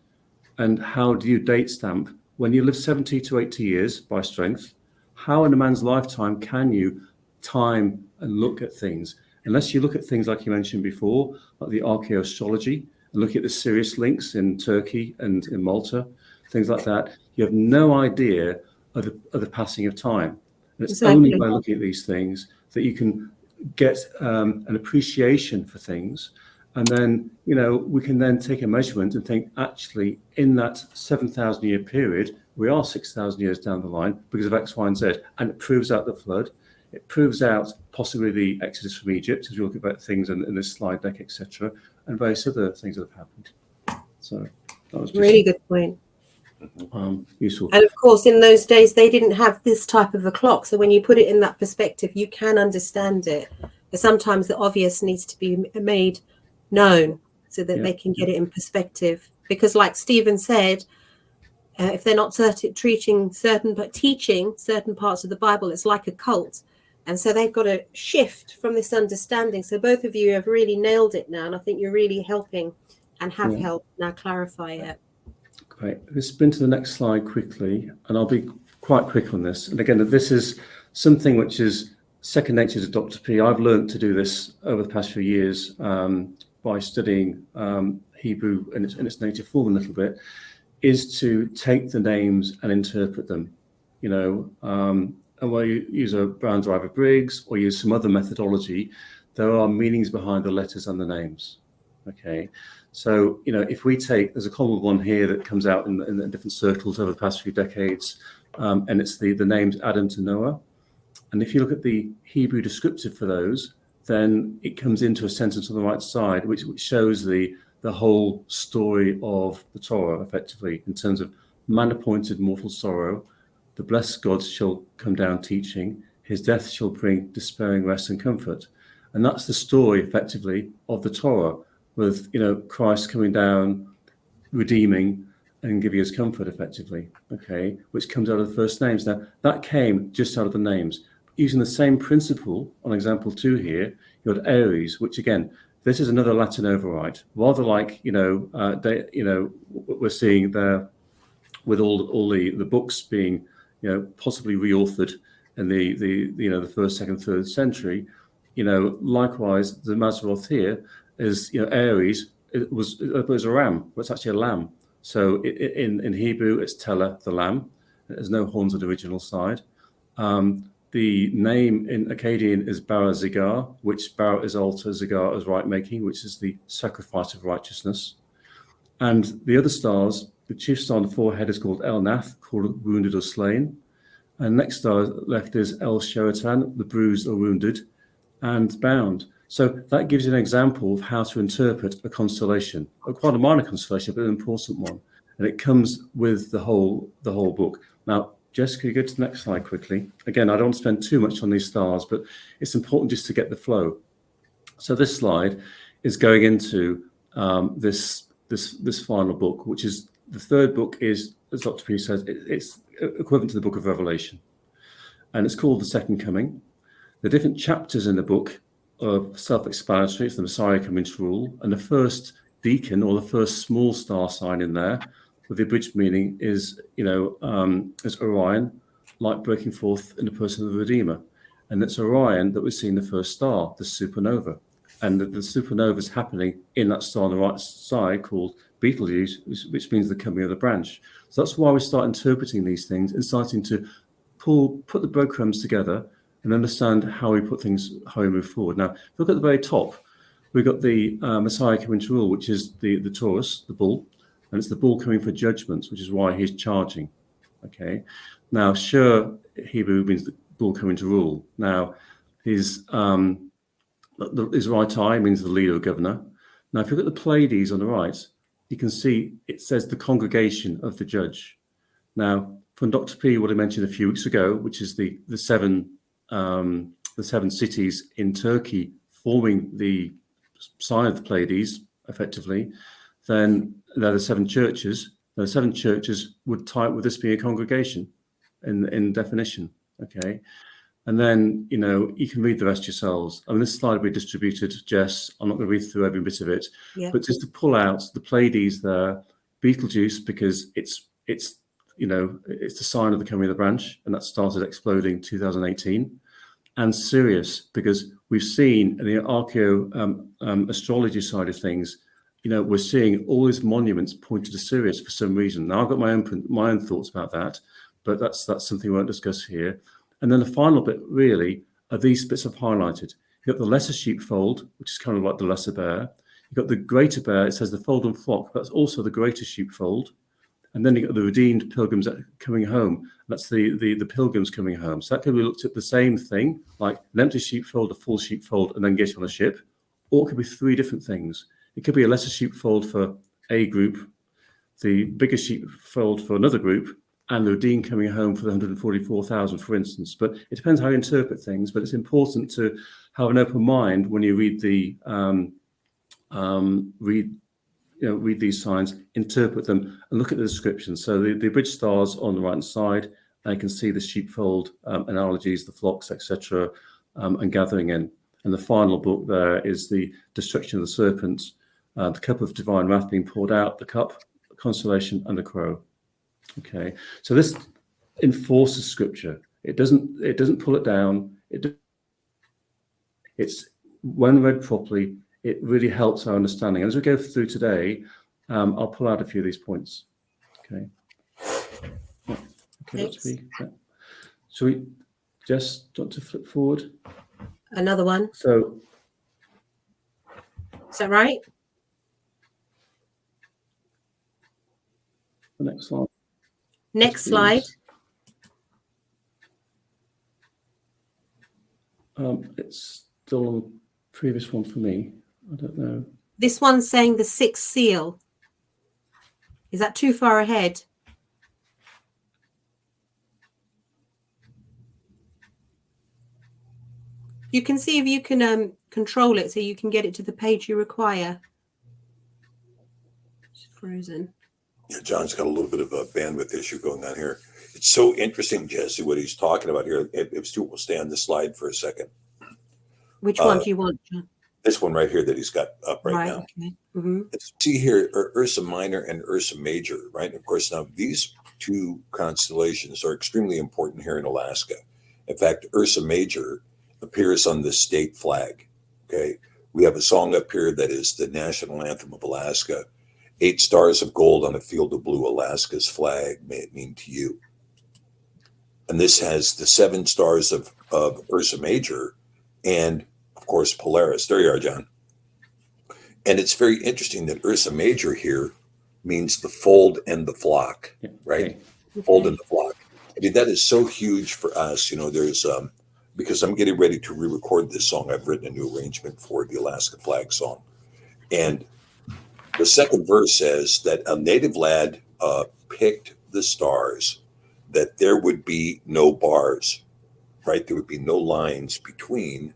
And how do you date stamp? When you live 70 to 80 years by strength, how in a man's lifetime can you time and look at things? Unless you look at things like you mentioned before, like the archaeoastrology, and look at the Sirius links in Turkey and in Malta, things like that, you have no idea of the passing of time. And it's only by looking at these things that you can get an appreciation for things. And then, we can then take a measurement and think, actually, in that 7,000 year period, we are 6,000 years down the line because of X, Y, and Z. And it proves out the flood. It proves out possibly the exodus from Egypt, as we look at things in this slide deck, etc., and various other things that have happened. So that was just really good point. Useful. And of course, in those days, they didn't have this type of a clock. So when you put it in that perspective, you can understand it. But sometimes the obvious needs to be made known so that they can get it in perspective. Because like Stephen said, if they're not teaching certain parts of the Bible, it's like a cult. And so they've got to shift from this understanding. So both of you have really nailed it now. And I think you're really helping and have helped now clarify it. Right, let's spin to the next slide quickly, and I'll be quite quick on this. And again, this is something which is second nature to Dr. P. I've learned to do this over the past few years by studying Hebrew in its native form a little bit, is to take the names and interpret them, you know, and whether you use a Brown Driver Briggs or use some other methodology, there are meanings behind the letters and the names. Okay, so you know, if we take, there's a common one here that comes out in the different circles over the past few decades, and it's the names Adam to Noah. And if you look at the Hebrew descriptive for those, then it comes into a sentence on the right side, which shows the whole story of the Torah, effectively, in terms of man-appointed mortal sorrow. The blessed gods shall come down teaching. His death shall bring despairing rest and comfort. And that's the story, effectively, of the Torah, with, you know, Christ coming down, redeeming, and giving us comfort, effectively, okay, which comes out of the first names. Now, that came just out of the names. Using the same principle on example 2 here, you had Aries, which again, this is another Latin overwrite, rather like, you know, what we're seeing there with all the books being, you know, possibly reauthored in the you know, the 1st, 2nd, 3rd century. You know, likewise, the Mazzaroth here is, you know, Aries. It was a ram, but it's actually a lamb. So in Hebrew, it's Tela, the lamb. There's no horns on the original side. The name in Akkadian is Bara Zigar, which Bara is altar, Zigar is right making, which is the sacrifice of righteousness. And the other stars, the chief star on the forehead is called El Nath, called wounded or slain. And next star left is El Sheratan, the bruised or wounded, and bound. So that gives you an example of how to interpret a constellation, quite a minor constellation, but an important one. And it comes with the whole book. Now, Jessica, you go to the next slide quickly. Again, I don't want to spend too much on these stars, but it's important just to get the flow. So this slide is going into this final book, which is the 3rd book, is, as Dr. P says, it's equivalent to the book of Revelation. And it's called The Second Coming. The different chapters in the book are self-explanatory. It's the Messiah coming to rule. And the first deacon, or the first small star sign in there, with the abridged meaning, is, you know, is Orion, light breaking forth in the person of the Redeemer. And it's Orion that we're seeing the first star, the supernova. And the supernova is happening in that star on the right side called Betelgeuse, which means the coming of the branch. So that's why we start interpreting these things and starting to put the breadcrumbs together and understand how we move forward. Now, look at the very top. We've got the Messiah coming to rule, which is the Taurus, the bull, and it's the bull coming for judgments, which is why he's charging. Okay. Now, Shur Hebrew means the bull coming to rule. Now, his right eye means the leader or governor. Now, if you look at the Pleiades on the right, you can see it says the congregation of the judge. Now, from Dr. P, what I mentioned a few weeks ago, which is the seven cities in Turkey forming the sign of the Pleiades, effectively, then there are the 7 churches. The 7 churches would type with this being a congregation in definition. Okay. And then, you know, you can read the rest yourselves. I mean, this slide will be distributed, Jess. I'm not going to read through every bit of it, but just to pull out the Pleiades there, Betelgeuse, because it's you know, it's the sign of the coming of the branch, and that started exploding 2018. And Sirius, because we've seen in the astrology side of things, you know, we're seeing all these monuments pointed to Sirius for some reason. Now, I've got my own thoughts about that, but that's something we won't discuss here. And then the final bit really are these bits I've highlighted. You've got the lesser sheepfold, which is kind of like the lesser bear. You've got the greater bear. It says the fold and flock. That's also the greater sheepfold. And then you've got the redeemed pilgrims coming home. That's the pilgrims coming home. So that could be looked at the same thing, like an empty sheepfold, a full sheepfold, and then get on a ship. Or it could be 3 different things. It could be a lesser sheepfold for a group, the bigger sheepfold for another group, and the redeemed coming home for the 144,000, for instance. But it depends how you interpret things. But it's important to have an open mind when you read read these signs, interpret them, and look at the descriptions. So the abridged stars on the right side, and you can see the sheepfold analogies, the flocks, etc., and gathering in. And the final book there is the destruction of the serpents, the cup of divine wrath being poured out, the cup constellation, and the crow. Okay, so this enforces scripture. It doesn't pull it down. It's when read properly, it really helps our understanding. And as we go through today, I'll pull out a few of these points. Okay. Yeah. Okay, let's be. Yeah. So we just want to flip forward. Another one. So Is that right? the next slide. Next Yes, slide. It's still on the previous one for me. I don't know. This one's saying the sixth seal. Is that too far ahead? You can see if you can control it so you can get it to the page you require. It's frozen. Yeah, John's got a little bit of a bandwidth issue going on here. It's so interesting, Jesse, what he's talking about here. If Stuart will stay on this slide for a second. Which one do you want, John? This one right here that he's got up right now. Okay. Mm-hmm. See here, Ursa Minor and Ursa Major, right? Of course, now these two constellations are extremely important here in Alaska. In fact, Ursa Major appears on the state flag. Okay, we have a song up here that is the national anthem of Alaska. 8 stars of gold on a field of blue, Alaska's flag, may it mean to you. And this has the 7 stars of Ursa Major and, of course, Polaris. There you are, John. And it's very interesting that Ursa Major here means the fold and the flock, right? Okay. Fold and the flock. I mean, that is so huge for us. You know, there's, because I'm getting ready to re-record this song. I've written a new arrangement for the Alaska flag song. And the second verse says that a native lad picked the stars, that there would be no bars, right? There would be no lines between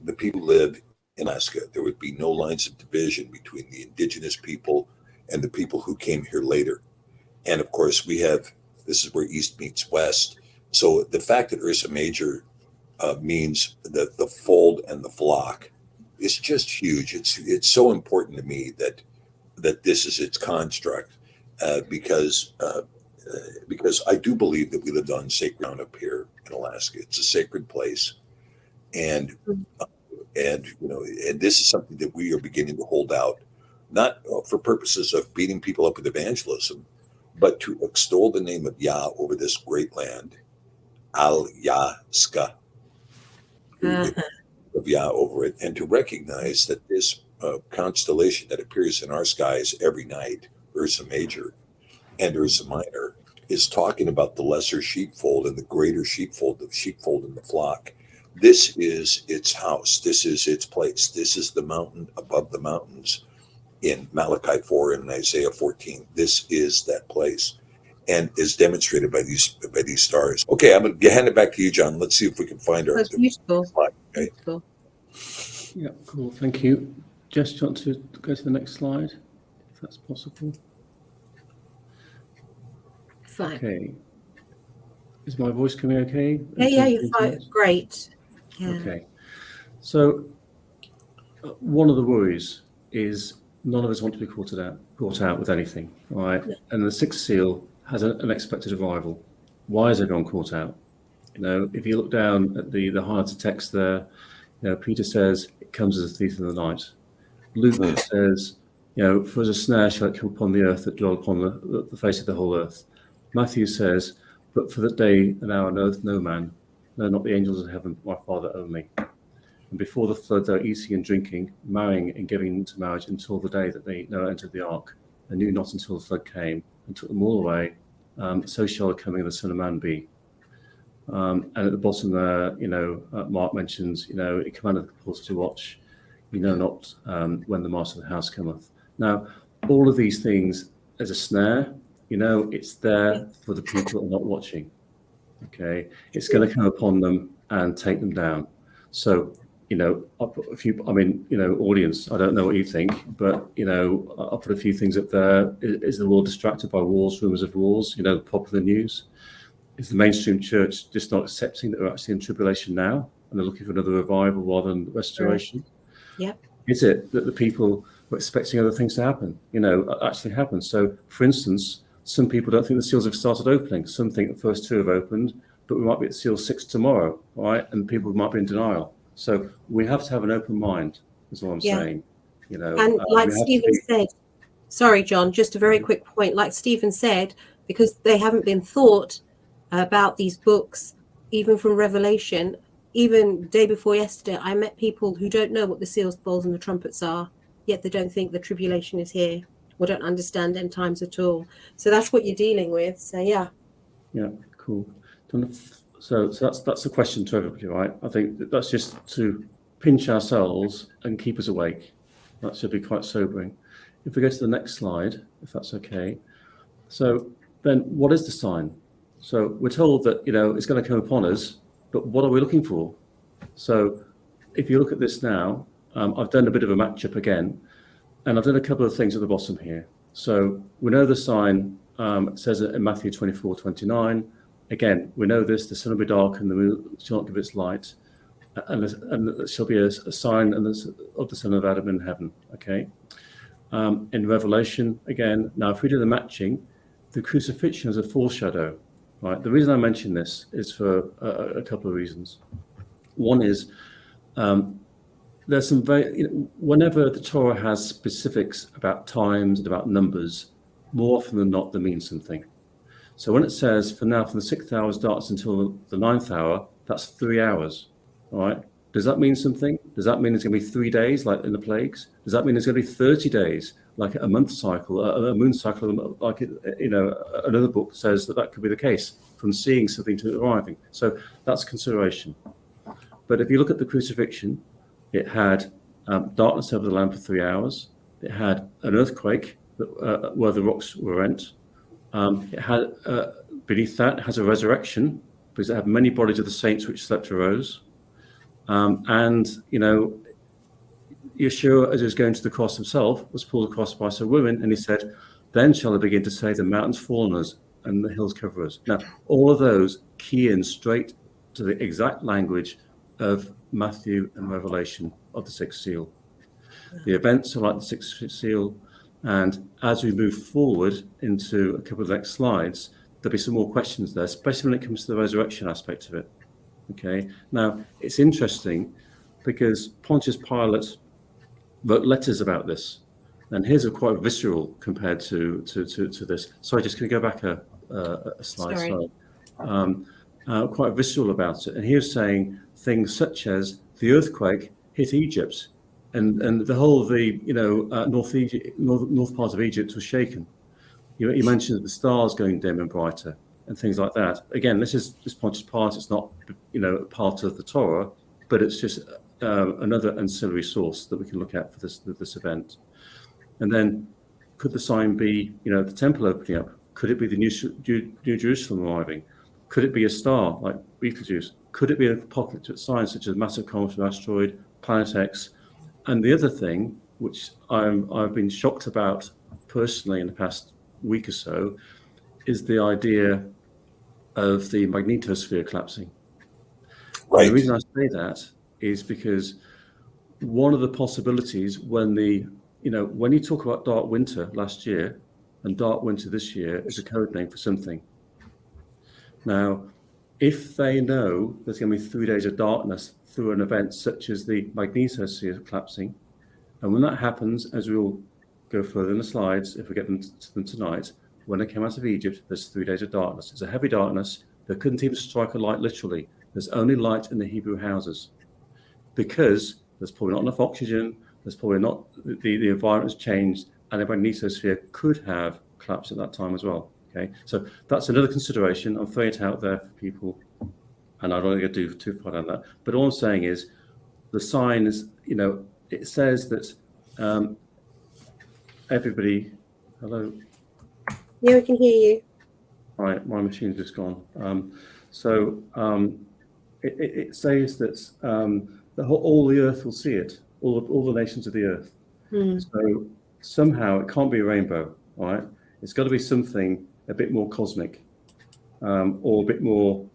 the people who live in Alaska. There would be no lines of division between the indigenous people and the people who came here later. And of course, we have, this is where East meets West. So the fact that Ursa Major means the fold and the flock is just huge. It's so important to me that this is its construct, because I do believe that we lived on sacred ground up here in Alaska. It's a sacred place, and you know, and this is something that we are beginning to hold out, not for purposes of beating people up with evangelism, but to extol the name of Yah over this great land, Al-Yaska, of Yah over it, and to recognize that this constellation that appears in our skies every night, Ursa Major and Ursa Minor, is talking about the lesser sheepfold and the greater sheepfold, the sheepfold in the flock. This is its house. This is its place. This is the mountain above the mountains in Malachi 4 and Isaiah 14. This is that place, and is demonstrated by these stars. Okay, I'm going to hand it back to you, John. Let's see if we can find our. That's useful. Slide, okay? Useful. Yeah, cool. Thank you. Just do you want to go to the next slide, if that's possible? Fine. Okay. Is my voice coming okay? Yeah, you're fine. Great. Yeah. Okay. So one of the worries is none of us want to be caught out with anything, all right? And the sixth seal has an unexpected arrival. Why is everyone caught out? You know, if you look down at the highlighted text there, you know, Peter says it comes as a thief in the night. Luke says, you know, for as a snare shall it come upon the earth that dwell upon the face of the whole earth. Matthew says, but for that day and hour knoweth no man, no, not the angels of heaven, but my Father only. And before the flood they were eating and drinking, marrying and giving into marriage until the day that they Noah entered the ark, and knew not until the flood came and took them all away. So shall the coming of the Son of Man be. And at the bottom there, you know, Mark mentions, you know, it commandeth the porter to watch. You know not when the master of the house cometh. Now, all of these things as a snare, you know, it's there for the people who are not watching. Okay, it's going to come upon them and take them down. So, you know, I'll put a few, I mean, you know, audience, I don't know what you think, but, you know, I'll put a few things up there. Is the world distracted by wars, rumours of wars, you know, popular news? Is the mainstream church just not accepting that we're actually in tribulation now and they're looking for another revival rather than restoration? Yeah. Is it that the people we're expecting other things to happen, actually happen. So, for instance, some people don't think the seals have started opening. Some think the first 2 have opened, but we might be at seal 6 tomorrow, right? And people might be in denial. So we have to have an open mind, is what I'm saying. And like Stephen said, sorry, Jon, just a very quick point. Like Stephen said, because they haven't been thought about these books, even from Revelation, even day before yesterday, I met people who don't know what the seals, bowls, and the trumpets are, yet they don't think the tribulation is here or don't understand end times at all. So that's what you're dealing with. So yeah. Yeah, cool. So that's a question to everybody, right? I think that's just to pinch ourselves and keep us awake. That should be quite sobering. If we go to the next slide, if that's okay. So then what is the sign? So we're told that, it's going to come upon us, but what are we looking for? So if you look at this now, I've done a bit of a matchup again, and I've done a couple of things at the bottom here. So we know the sign says it in Matthew 24:29. Again, we know this, the sun will be dark and the moon shall not give its light, and there shall be a sign of the Son of Adam in heaven, okay? In Revelation, again, now if we do the matching, the crucifixion is a foreshadow, right? The reason I mention this is for a couple of reasons. One is there's some whenever the Torah has specifics about times and about numbers, more often than not, they mean something. So when it says, for now, from the 6th hour darts until the 9th hour, that's 3 hours, all right? Does that mean something? Does that mean it's going to be 3 days, like in the plagues? Does that mean it's going to be 30 days, like a month cycle, a moon cycle, like, another book says that could be the case, from seeing something to arriving. So that's consideration. But if you look at the crucifixion, it had darkness over the land for 3 hours. It had an earthquake where the rocks were rent. It had beneath that, it has a resurrection, because it had many bodies of the saints which slept arose. And Yeshua, as he was going to the cross himself, was pulled across by some women, and he said, then shall I begin to say the mountains fall on us and the hills cover us. Now, all of those key in straight to the exact language of Matthew and Revelation of the 6th seal. The events are like the 6th seal, and as we move forward into a couple of the next slides, there'll be some more questions there, especially when it comes to the resurrection aspect of it. Okay, now it's interesting because Pontius Pilate wrote letters about this, and his are quite visceral compared to this. Sorry, just going to go back a slide. Sorry. Quite visceral about it, and he was saying things such as the earthquake hit Egypt, and the whole of the north part of Egypt was shaken. He mentioned the stars going dim and brighter and things like that. Again, this is just Pontius Pilate. It's not part of the Torah, but it's just another ancillary source that we can look at for this event. And then, could the sign be the temple opening up? Could it be the New Jerusalem arriving? Could it be a star like Betelgeuse? Could it be an apocalyptic sign such as massive comet asteroid, Planet X? And the other thing, which I've been shocked about personally in the past week or so, is the idea of the magnetosphere collapsing. Right. And the reason I say that is because one of the possibilities when you talk about dark winter last year and dark winter this year is a code name for something. Now, if they know there's going to be 3 days of darkness through an event such as the magnetosphere collapsing, and when that happens, as we will go further in the slides, if we get to them tonight, when they came out of Egypt, there's 3 days of darkness. It's a heavy darkness. They couldn't even strike a light literally. There's only light in the Hebrew houses because there's probably not enough oxygen. There's probably not, the environment has changed, and the magnetosphere could have collapsed at that time as well. Okay, so that's another consideration. I'm throwing it out there for people, and I don't want to do too far down that. But all I'm saying is, the sign is, it says that everybody. Hello. Yeah, we can hear you. All right, my machine's just gone. It says that all the earth will see it, all the nations of the earth. So somehow it can't be a rainbow, all right? It's got to be something a bit more cosmic, or a bit more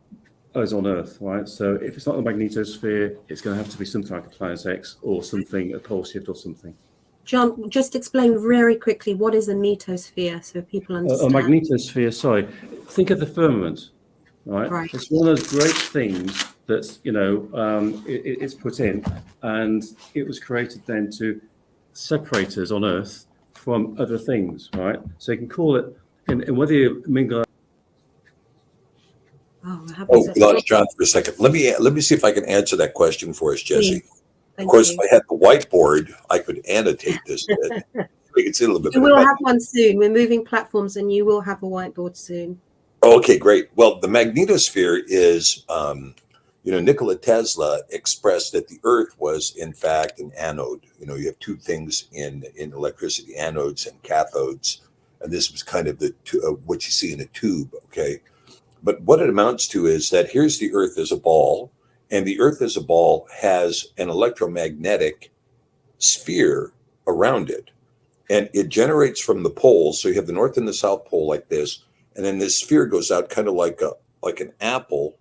us on Earth, right? So if it's not the magnetosphere, it's going to have to be something like a Planet X or something, a pole shift or something. John, just explain very quickly what is a metosphere so people A understand. magnetosphere, sorry. Think of the firmament, right? Right. It's one of those great things that's, it's put in, and it was created then to separate us on Earth from other things, right? So you can call it, and whether you mingle. Oh, I have Oh, we lost John for a second. Let me see if I can answer that question for us, Jesse. Please. Of Thank course, you. if I had the whiteboard, I could annotate this. We can see a little bit You better. will have one soon. We're moving platforms and you will have a whiteboard soon. Okay, great. Well, the magnetosphere is, Nikola Tesla expressed that the Earth was, in fact, an anode. You have two things in electricity, anodes and cathodes. And this was kind of what you see in a tube, okay? But what it amounts to is that here's the Earth as a ball, and the Earth as a ball has an electromagnetic sphere around it. And it generates from the poles. So you have the North and the South Pole like this, and then this sphere goes out kind of like an apple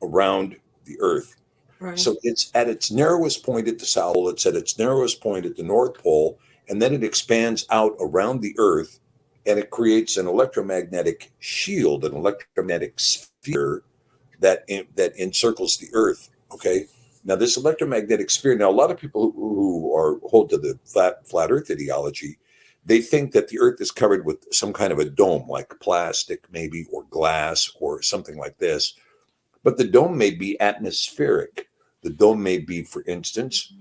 around the Earth. Right. So it's at its narrowest point at the South Pole, it's at its narrowest point at the North Pole, and then it expands out around the Earth, and it creates an electromagnetic shield, an electromagnetic sphere that encircles the Earth. Okay. Now, this electromagnetic sphere. Now, a lot of people who hold to the flat Earth ideology, they think that the Earth is covered with some kind of a dome, like plastic, maybe, or glass, or something like this. But the dome may be atmospheric. The dome may be, for instance,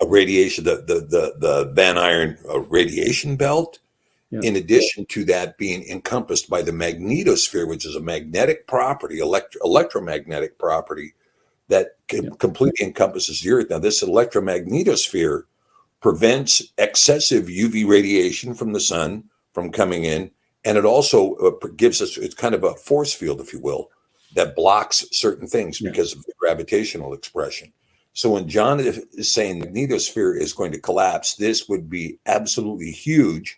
a radiation, the Van Iron radiation belt. Yeah. In addition to that being encompassed by the magnetosphere, which is a magnetic property, electromagnetic property that completely encompasses the Earth. Now, this electromagnetosphere prevents excessive UV radiation from the sun from coming in, and it also gives us, it's kind of a force field, if you will, that blocks certain things because of the gravitational expression. So when John is saying the magnetosphere is going to collapse, this would be absolutely huge.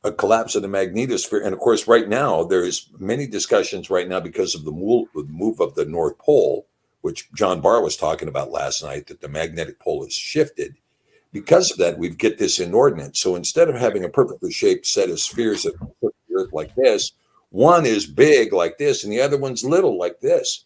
A collapse of the magnetosphere. And of course, right now, there's many discussions right now because of the move of the North Pole, which John Barr was talking about last night, that the magnetic pole has shifted. Because of that, we get this inordinate. So instead of having a perfectly shaped set of spheres that put the Earth like this, one is big like this, and the other one's little like this.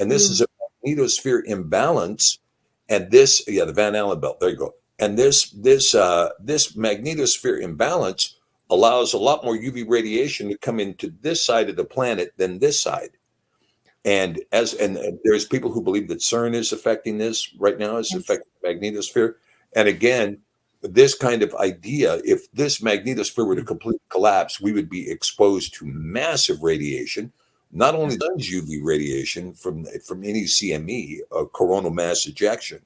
And this is a magnetosphere imbalance. And this, the Van Allen belt, there you go. And this magnetosphere imbalance allows a lot more UV radiation to come into this side of the planet than this side. And there's people who believe that CERN is affecting this right now, is affecting the magnetosphere. And again, this kind of idea, if this magnetosphere were to completely collapse, we would be exposed to massive radiation, not only the sun's UV radiation from any CME, coronal mass ejection,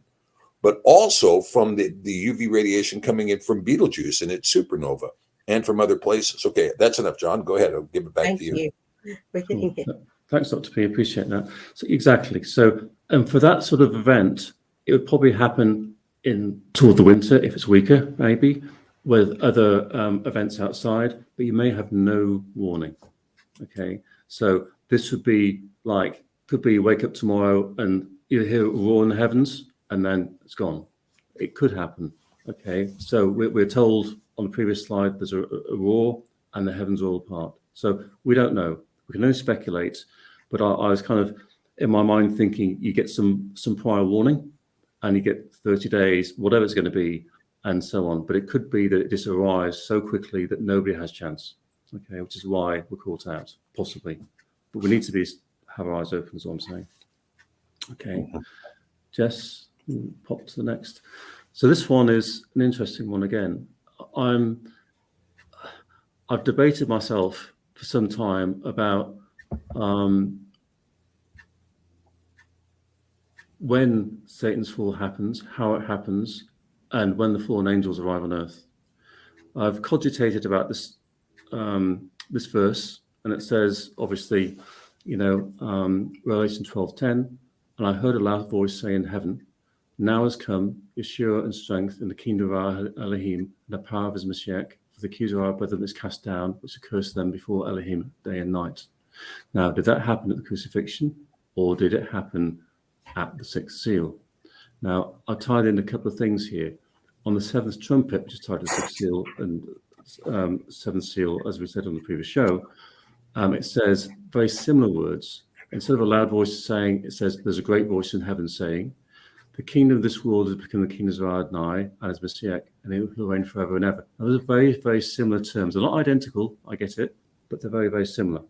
but also from the UV radiation coming in from Betelgeuse and its supernova, and from other places. Okay, that's enough, John. Go ahead. I'll give it back to you. Cool. Thanks, Dr. P. Appreciate that. So exactly. So, and for that sort of event, it would probably happen toward the winter if it's weaker, maybe, with other events outside, but you may have no warning. Okay, so this would be could be wake up tomorrow and you hear a roar in the heavens and then it's gone. It could happen. Okay, so we're told on the previous slide there's a roar and the heavens are all apart. So we don't know. We can only speculate. But I was kind of in my mind thinking you get some prior warning, and you get 30 days, whatever it's going to be, and so on. But it could be that it just arrives so quickly that nobody has chance. Okay, which is why we're caught out, possibly. But we need to have our eyes open, is what I'm saying. Okay, Jess, pop to the next. So this one is an interesting one again. I've debated myself for some time about when Satan's fall happens, how it happens, and when the fallen angels arrive on earth. I've cogitated about this verse, and it says, obviously, Revelation 12:10, and I heard a loud voice say in heaven, now has come Yeshua and strength in the kingdom of our Elohim and the power of his Mashiach, for the accuser of our brethren is cast down, which accursed them before Elohim day and night. Now, did that happen at the crucifixion, or did it happen at the sixth seal? Now, I tied in a couple of things here. on the seventh trumpet, which is tied to the sixth seal and seventh seal, as we said on the previous show, it says very similar words. Instead of a loud voice saying, it says, there's a great voice in heaven saying, the kingdom of this world has become the kingdom of Adonai and his Messiah, and he will reign forever and ever. Now, those are very, very similar terms. They're not identical, I get it, but they're very, very similar.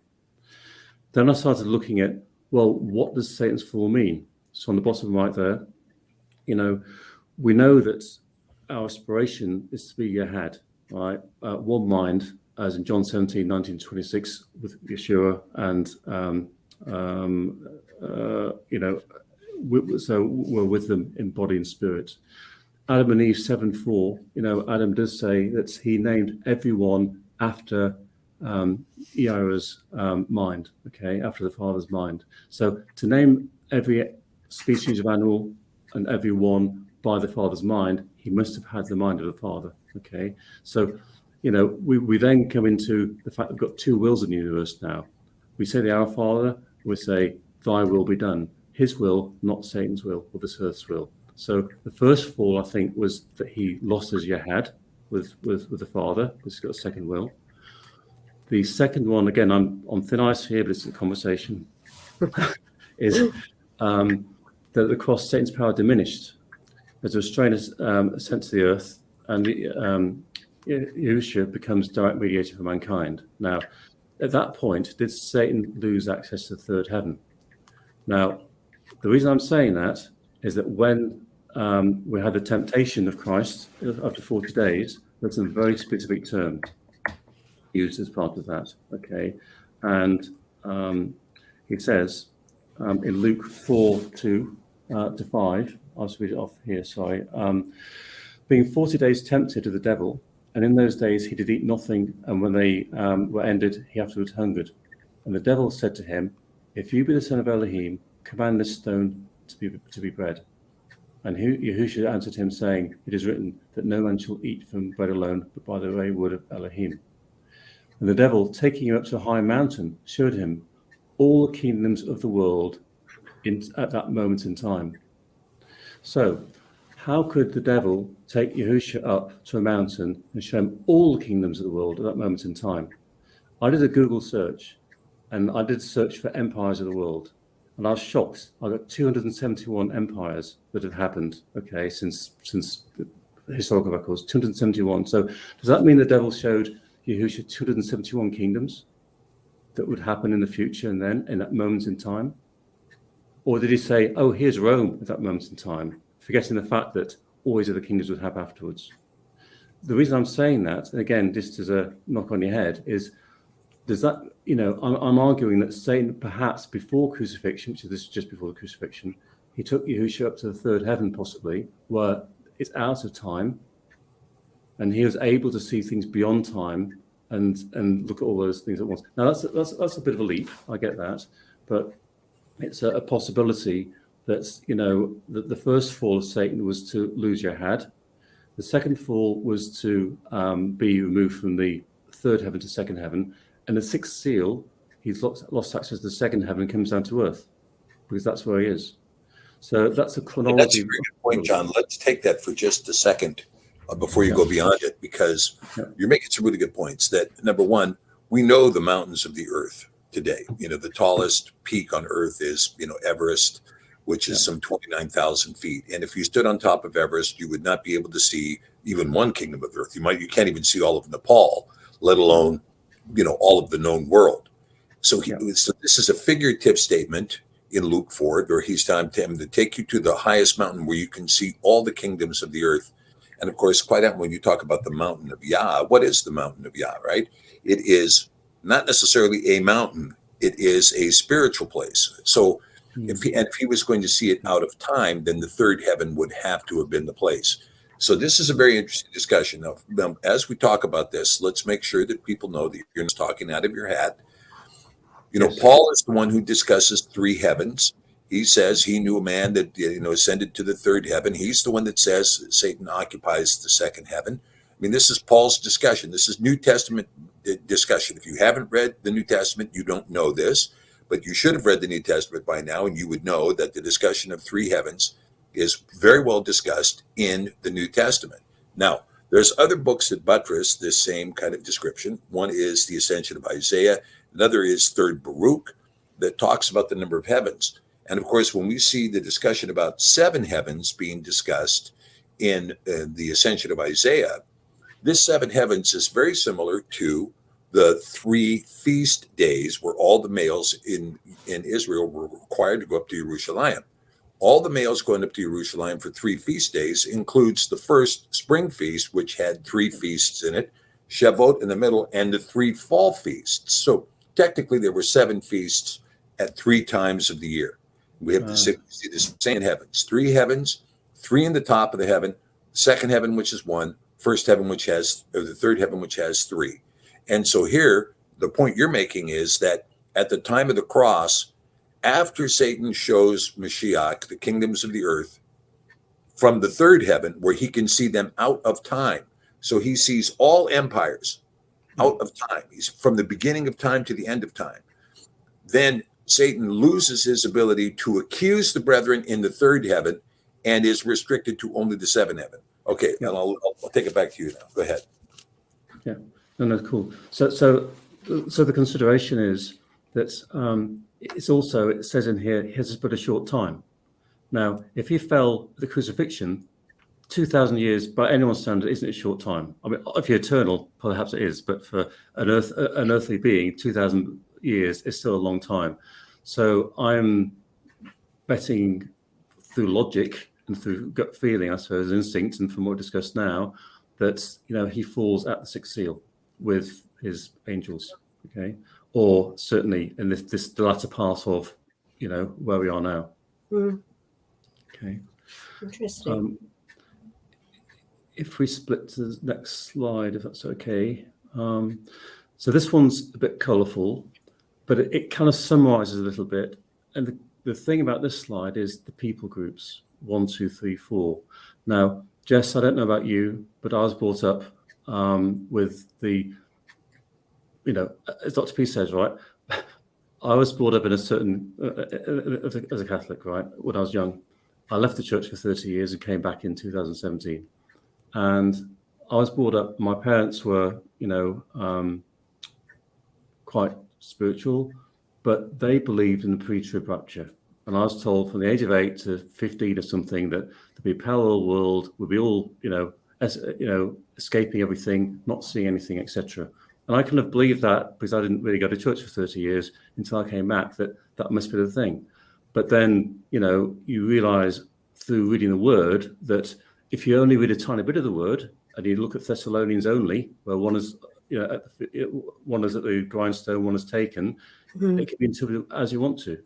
Then I started looking at, well, what does Satan's fall mean? So on the bottom right there, we know that our aspiration is to be Yahad, right? One mind, as in John 17, 19-26, with Yeshua, and so we're with them in body and spirit. Adam and Eve 7:4, Adam does say that he named everyone after Yahweh's mind, okay, after the Father's mind. So to name every species of animal and everyone by the Father's mind, he must have had the mind of the Father, okay? So, we then come into the fact we've got two wills in the universe now. We say the Our Father, we say, thy will be done. His will, not Satan's will, or this earth's will. So the first fall, I think, was that he lost his Yahad with the Father, because he's got a second will. The second one, again, I'm on thin ice here, but it's a conversation, is that at the cross, Satan's power diminished. As a restrainer sent to the earth, and Yahushua becomes direct mediator for mankind. Now, at that point, did Satan lose access to the third heaven? Now, the reason I'm saying that is that when we had the temptation of Christ after 40 days, there's some very specific terms used as part of that, okay? And he says in Luke 4:2-5, I'll just read it off here, sorry. Being 40 days tempted of the devil, and in those days he did eat nothing, and when they were ended, he afterwards hungered. And the devil said to him, if you be the son of Elohim, command this stone to be bread. And Yahushua answered him, saying, it is written that no man shall eat from bread alone, but by the very word of Elohim. And the devil, taking him up to a high mountain, showed him all the kingdoms of the world at that moment in time. So, how could the devil take Yahushua up to a mountain and show him all the kingdoms of the world at that moment in time? I did a Google search, and I did search for empires of the world. And I was shocked. I got 271 empires that have happened, okay, since the historical records, 271. So does that mean the devil showed Yahushua 271 kingdoms that would happen in the future and then in that moment in time? Or did he say, oh, here's Rome at that moment in time, forgetting the fact that all these other kingdoms would happen afterwards? The reason I'm saying that, and again, just as a knock on your head, is does that, I'm arguing that Satan, perhaps before crucifixion, which is just before the crucifixion, he took Yahushua up to the third heaven, possibly, where it's out of time, and he was able to see things beyond time and look at all those things at once. Now, that's a bit of a leap, I get that, but it's a possibility that, that the first fall of Satan was to lose Yahad. The second fall was to be removed from the third heaven to second heaven. And the sixth seal, he's lost access to the second heaven and comes down to earth, because that's where he is. So that's a chronology. That's a very good point, John. Let's take that for just a second before you go beyond it, because you're making some really good points. That, number one, we know the mountains of the earth today. The tallest peak on earth is, Everest, which is some 29,000 feet. And if you stood on top of Everest, you would not be able to see even one kingdom of earth. You can't even see all of Nepal, let alone all of the known world. So, so this is a figurative statement in Luke 4, where he's telling him to take you to the highest mountain where you can see all the kingdoms of the earth. And of course, quite often when you talk about the mountain of Yah, what is the mountain of Yah, right? It is not necessarily a mountain. It is a spiritual place. So if he was going to see it out of time, then the third heaven would have to have been the place. So this is a very interesting discussion. Now, as we talk about this, let's make sure that people know that you're not talking out of your hat. Paul is the one who discusses three heavens. He says he knew a man that ascended to the third heaven. He's the one that says Satan occupies the second heaven. I mean, this is Paul's discussion. This is New Testament discussion. If you haven't read the New Testament, you don't know this, but you should have read the New Testament by now, and you would know that the discussion of three heavens is very well discussed in the New Testament. Now, there's other books that buttress this same kind of description. One is the Ascension of Isaiah. Another is Third Baruch, that talks about the number of heavens. And of course, when we see the discussion about 7 heavens being discussed in the Ascension of Isaiah, this 7 heavens is very similar to the 3 feast days where all the males in Israel were required to go up to Jerusalem. All the males going up to Jerusalem for 3 feast days includes the first spring feast, which had 3 feasts in it, Shavuot in the middle, and the 3 fall feasts. So technically there were 7 feasts at 3 times of the year. We have the same heavens, 3 heavens, 3 in the top of the heaven, second heaven, which is 1, first heaven, which has, or the third heaven, which has 3. And so here, the point you're making is that at the time of the cross, after Satan shows Mashiach, the kingdoms of the earth, from the third heaven, where he can see them out of time. So he sees all empires out of time. He's from the beginning of time to the end of time. Then Satan loses his ability to accuse the brethren in the third heaven and is restricted to only the 7th heaven. Okay, and I'll take it back to you now. Go ahead. Yeah, no, cool. So the consideration is that it's also, it says in here, his is but a short time. Now, if he fell at the crucifixion, 2,000 years by anyone's standard isn't a short time. I mean, if you're eternal, perhaps it is, but for an earthly being, 2,000 years is still a long time. So I'm betting through logic and through gut feeling, I suppose, instinct, and from what we discussed now, that he falls at the 6th seal with his angels, okay, or certainly in the latter part of where we are now. Okay, Interesting. If we split to the next slide, if that's okay. So this one's a bit colourful, but it kind of summarizes a little bit. And the thing about this slide is the people groups, 1, 2, 3, 4. Now, Jess, I don't know about you, but I was brought up with the, as Dr. P says, right? I was brought up in a certain, as a Catholic, right? When I was young, I left the church for 30 years and came back in 2017. And I was brought up, my parents were, quite spiritual, but they believed in the pre-trib rapture. And I was told from the age of 8 to 15 or something that there'd be a parallel world, we'd be all, escaping everything, not seeing anything, etc. And I kind of believed that because I didn't really go to church for 30 years until I came back, that must be the thing. But then, you realize through reading the word that if you only read a tiny bit of the word and you look at Thessalonians only, where one is, one is at the grindstone, one is taken, it can be interpreted as you want to.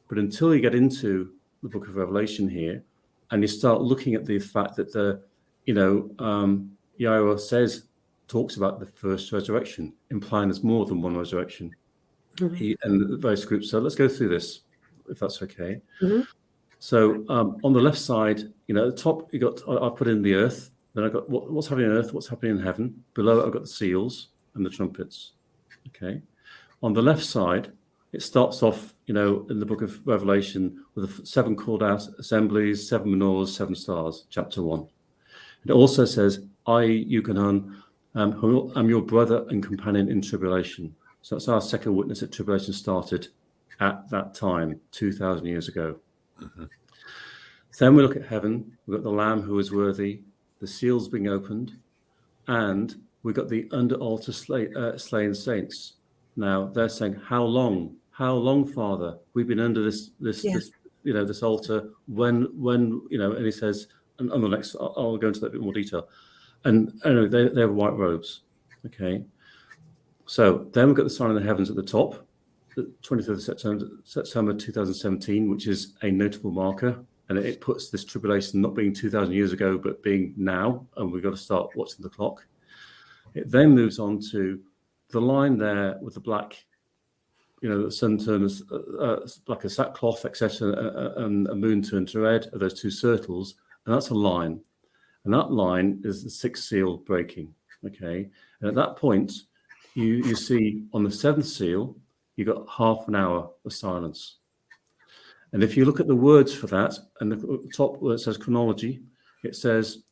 But until you get into the book of Revelation here and you start looking at the fact that Yahweh talks about the first resurrection, implying there's more than one resurrection. And the various groups. So let's go through this, if that's okay. So on the left side, at the top, I've put in the earth. Then I've got what's happening on earth, what's happening in heaven. Below, I've got the seals and the trumpets. Okay. On the left side, it starts off, in the book of Revelation with the 7 called out assemblies, 7 menorahs, 7 stars, chapter 1. It also says, I, Yuchanan, am your brother and companion in tribulation. So that's our second witness that tribulation started at that time, 2,000 years ago. Then we look at heaven. We've got the Lamb who is worthy, the seals being opened, and we've got the under altar slain saints. Now they're saying, how long, Father? We've been under this altar. When, and he says, and on the next, I'll go into that in a bit more detail. And anyway, they have white robes. Okay. So then we've got the sign of the heavens at the top, the 23rd of September 2017, which is a notable marker. And it puts this tribulation not being 2,000 years ago, but being now. And we've got to start watching the clock. It then moves on to the line there with the black, the sun turns like a sackcloth, etc., and a moon turned to red, are those 2 circles. And that's a line. And that line is the 6th seal breaking. Okay. And at that point, you see on the 7th seal, you got half an hour of silence. And if you look at the words for that, and the top where it says chronology, it says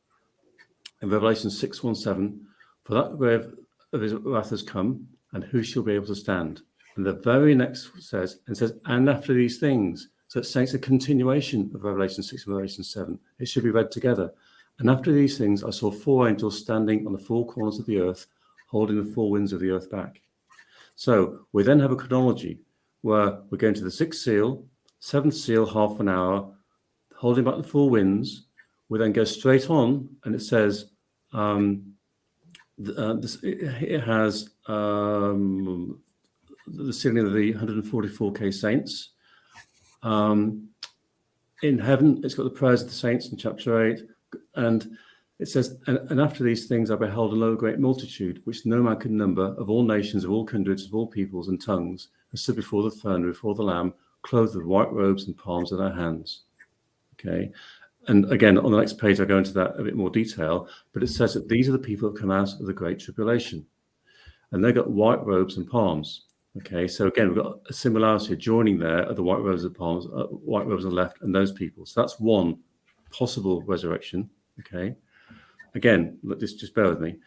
in Revelation 6:1-7, for that day of his wrath has come, and who shall be able to stand? And the very next says, and after these things. So it's saying it's a continuation of Revelation 6 and Revelation 7. It should be read together. And after these things, I saw 4 angels standing on the 4 corners of the earth, holding the 4 winds of the earth back. So we then have a chronology where we're going to the 6th seal, 7th seal, half an hour, holding back the 4 winds. We then go straight on, and it says it has the sealing of the 144K saints. In heaven, it's got the prayers of the saints in chapter 8. And it says, and after these things I beheld a low great multitude, which no man could number, of all nations, of all kindreds, of all peoples and tongues, and stood before the throne, before the Lamb, clothed with white robes and palms in their hands. Okay. And again, on the next page, I go into that a bit more detail, but it says that these are the people that come out of the Great Tribulation. And they've got white robes and palms. Okay, so again, we've got a similarity joining there of the white robes and palms, white robes on the left, and those people. So that's one possible resurrection. Okay, again, just bear with me.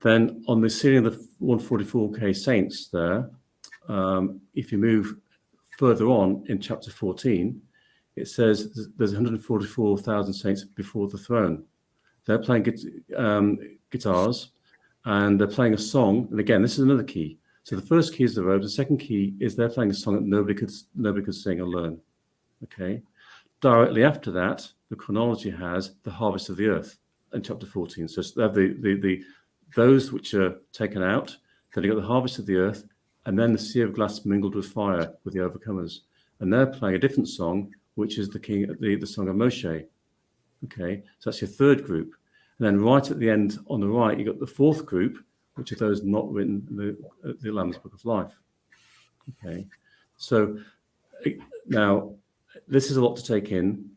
Then on the sealing of the 144K saints there, if you move further on in chapter 14, it says there's 144,000 saints before the throne. They're playing guitars, and they're playing a song. And again, this is another key. So the first key is the robes. The second key is they're playing a song that nobody could sing or learn. Okay. Directly after that, the chronology has the harvest of the earth in chapter 14. So they have the those which are taken out. Then you got the harvest of the earth, and then the sea of glass mingled with fire with the overcomers. And they're playing a different song, which is the song of Moshe. Okay, so that's your third group. And then right at the end on the right, you got the fourth group, which are those not written in the Lamb's Book of Life. Okay, so now this is a lot to take in.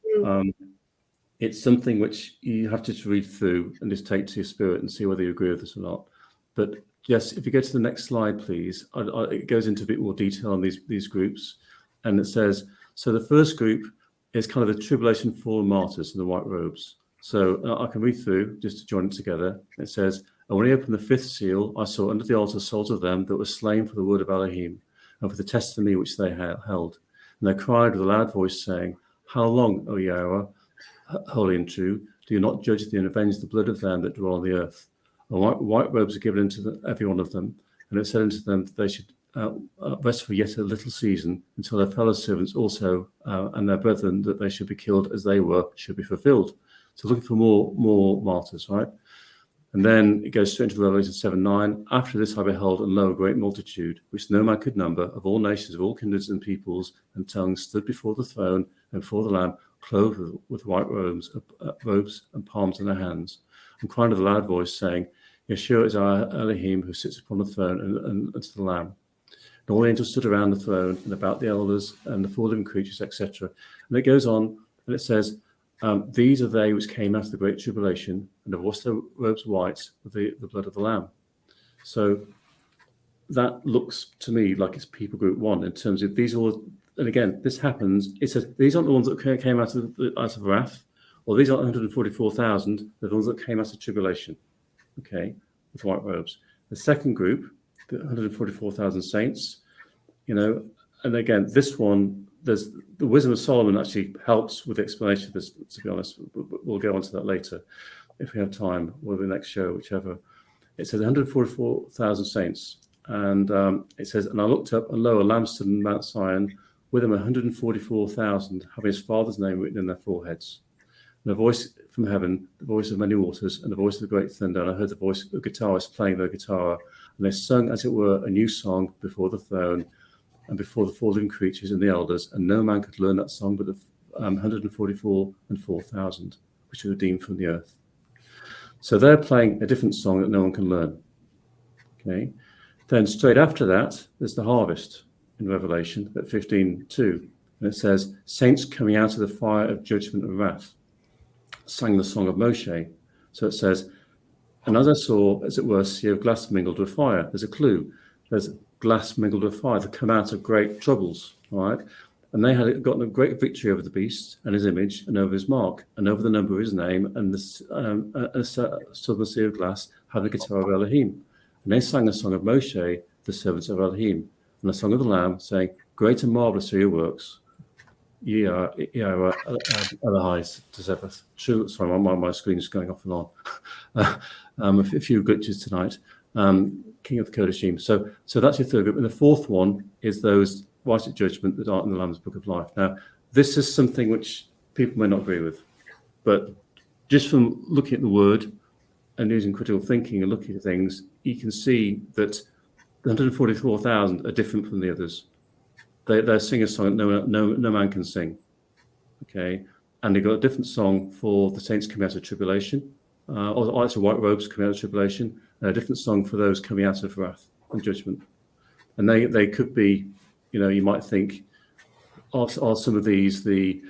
It's something which you have to read through and just take to your spirit and see whether you agree with this or not. But yes, if you go to the next slide, please, it goes into a bit more detail on these groups. And it says, so the first group is kind of the tribulation fallen martyrs in the white robes. So I can read through just to join it together. It says, and when he opened the fifth seal, I saw under the altar souls of them that were slain for the word of Elohim and for the testimony which they held. And they cried with a loud voice, saying, how long, O Yahweh, holy and true, do you not judge and avenge the blood of them that dwell on the earth? And white robes are given unto every one of them. And it said unto them that they should rest for yet a little season until their fellow servants also and their brethren that they should be killed as they were should be fulfilled. So looking for more martyrs, right? And then it goes straight into Revelation 7:9. After this I beheld, and lo, a great multitude, which no man could number, of all nations, of all kindreds and peoples and tongues, stood before the throne and before the Lamb, clothed with white robes and palms in their hands, and crying with a loud voice, saying, Yeshua is our Elohim, who sits upon the throne, and to the Lamb. And all the angels stood around the throne, and about the elders, and the four living creatures, etc. And it goes on, and it says, these are they which came out of the great tribulation, and have washed their robes white with the blood of the Lamb. So that looks to me like it's people group one in terms of these all. And again, this happens. It says these aren't the ones that came out of wrath, or these aren't 144,000. They're the ones that came out of tribulation. Okay, with white robes. The second group, the 144,000 saints. And again, this one. There's the wisdom of Solomon actually helps with the explanation of this, to be honest. We'll go on to that later if we have time, or the next show, whichever. It says 144,000 saints. And it says, and I looked up, and lo, a lamb stood in Mount Zion, with him 144,000, having his father's name written in their foreheads. And a voice from heaven, the voice of many waters, and the voice of the great thunder. And I heard the voice of the guitarist playing their guitar. And they sung, as it were, a new song before the throne, and before the four living creatures and the elders, and no man could learn that song but the 144,000, which are redeemed from the earth. So they're playing a different song that no one can learn. Okay. Then straight after that, there's the harvest in Revelation at 15:2, and it says, "Saints coming out of the fire of judgment and wrath sang the song of Moshe." So it says, "And as I saw, as it were, a sea of glass mingled with fire." There's a clue. There's glass mingled with fire that come out of great troubles, all right? And they had gotten a great victory over the beast and his image and over his mark and over the number of his name and the southern sea of glass had the guitar of Elohim. And they sang a song of Moshe, the servants of Elohim, and a song of the Lamb, saying, "Great and marvelous are your works. Ye are Elohis to Zephath." True. Sorry, my screen's going off and on. A few glitches tonight. King of the Kodashim. So that's your third group. And the fourth one is those righteous judgment that aren't in the Lamb's Book of Life. Now, this is something which people may not agree with, but just from looking at the word and using critical thinking and looking at things, you can see that the 144,000 are different from the others. They sing a song that no man can sing. Okay, and they've got a different song for the saints coming out of tribulation, or actually white robes coming out of tribulation, and a different song for those coming out of wrath and judgment. And they could be, you might think, are some of these the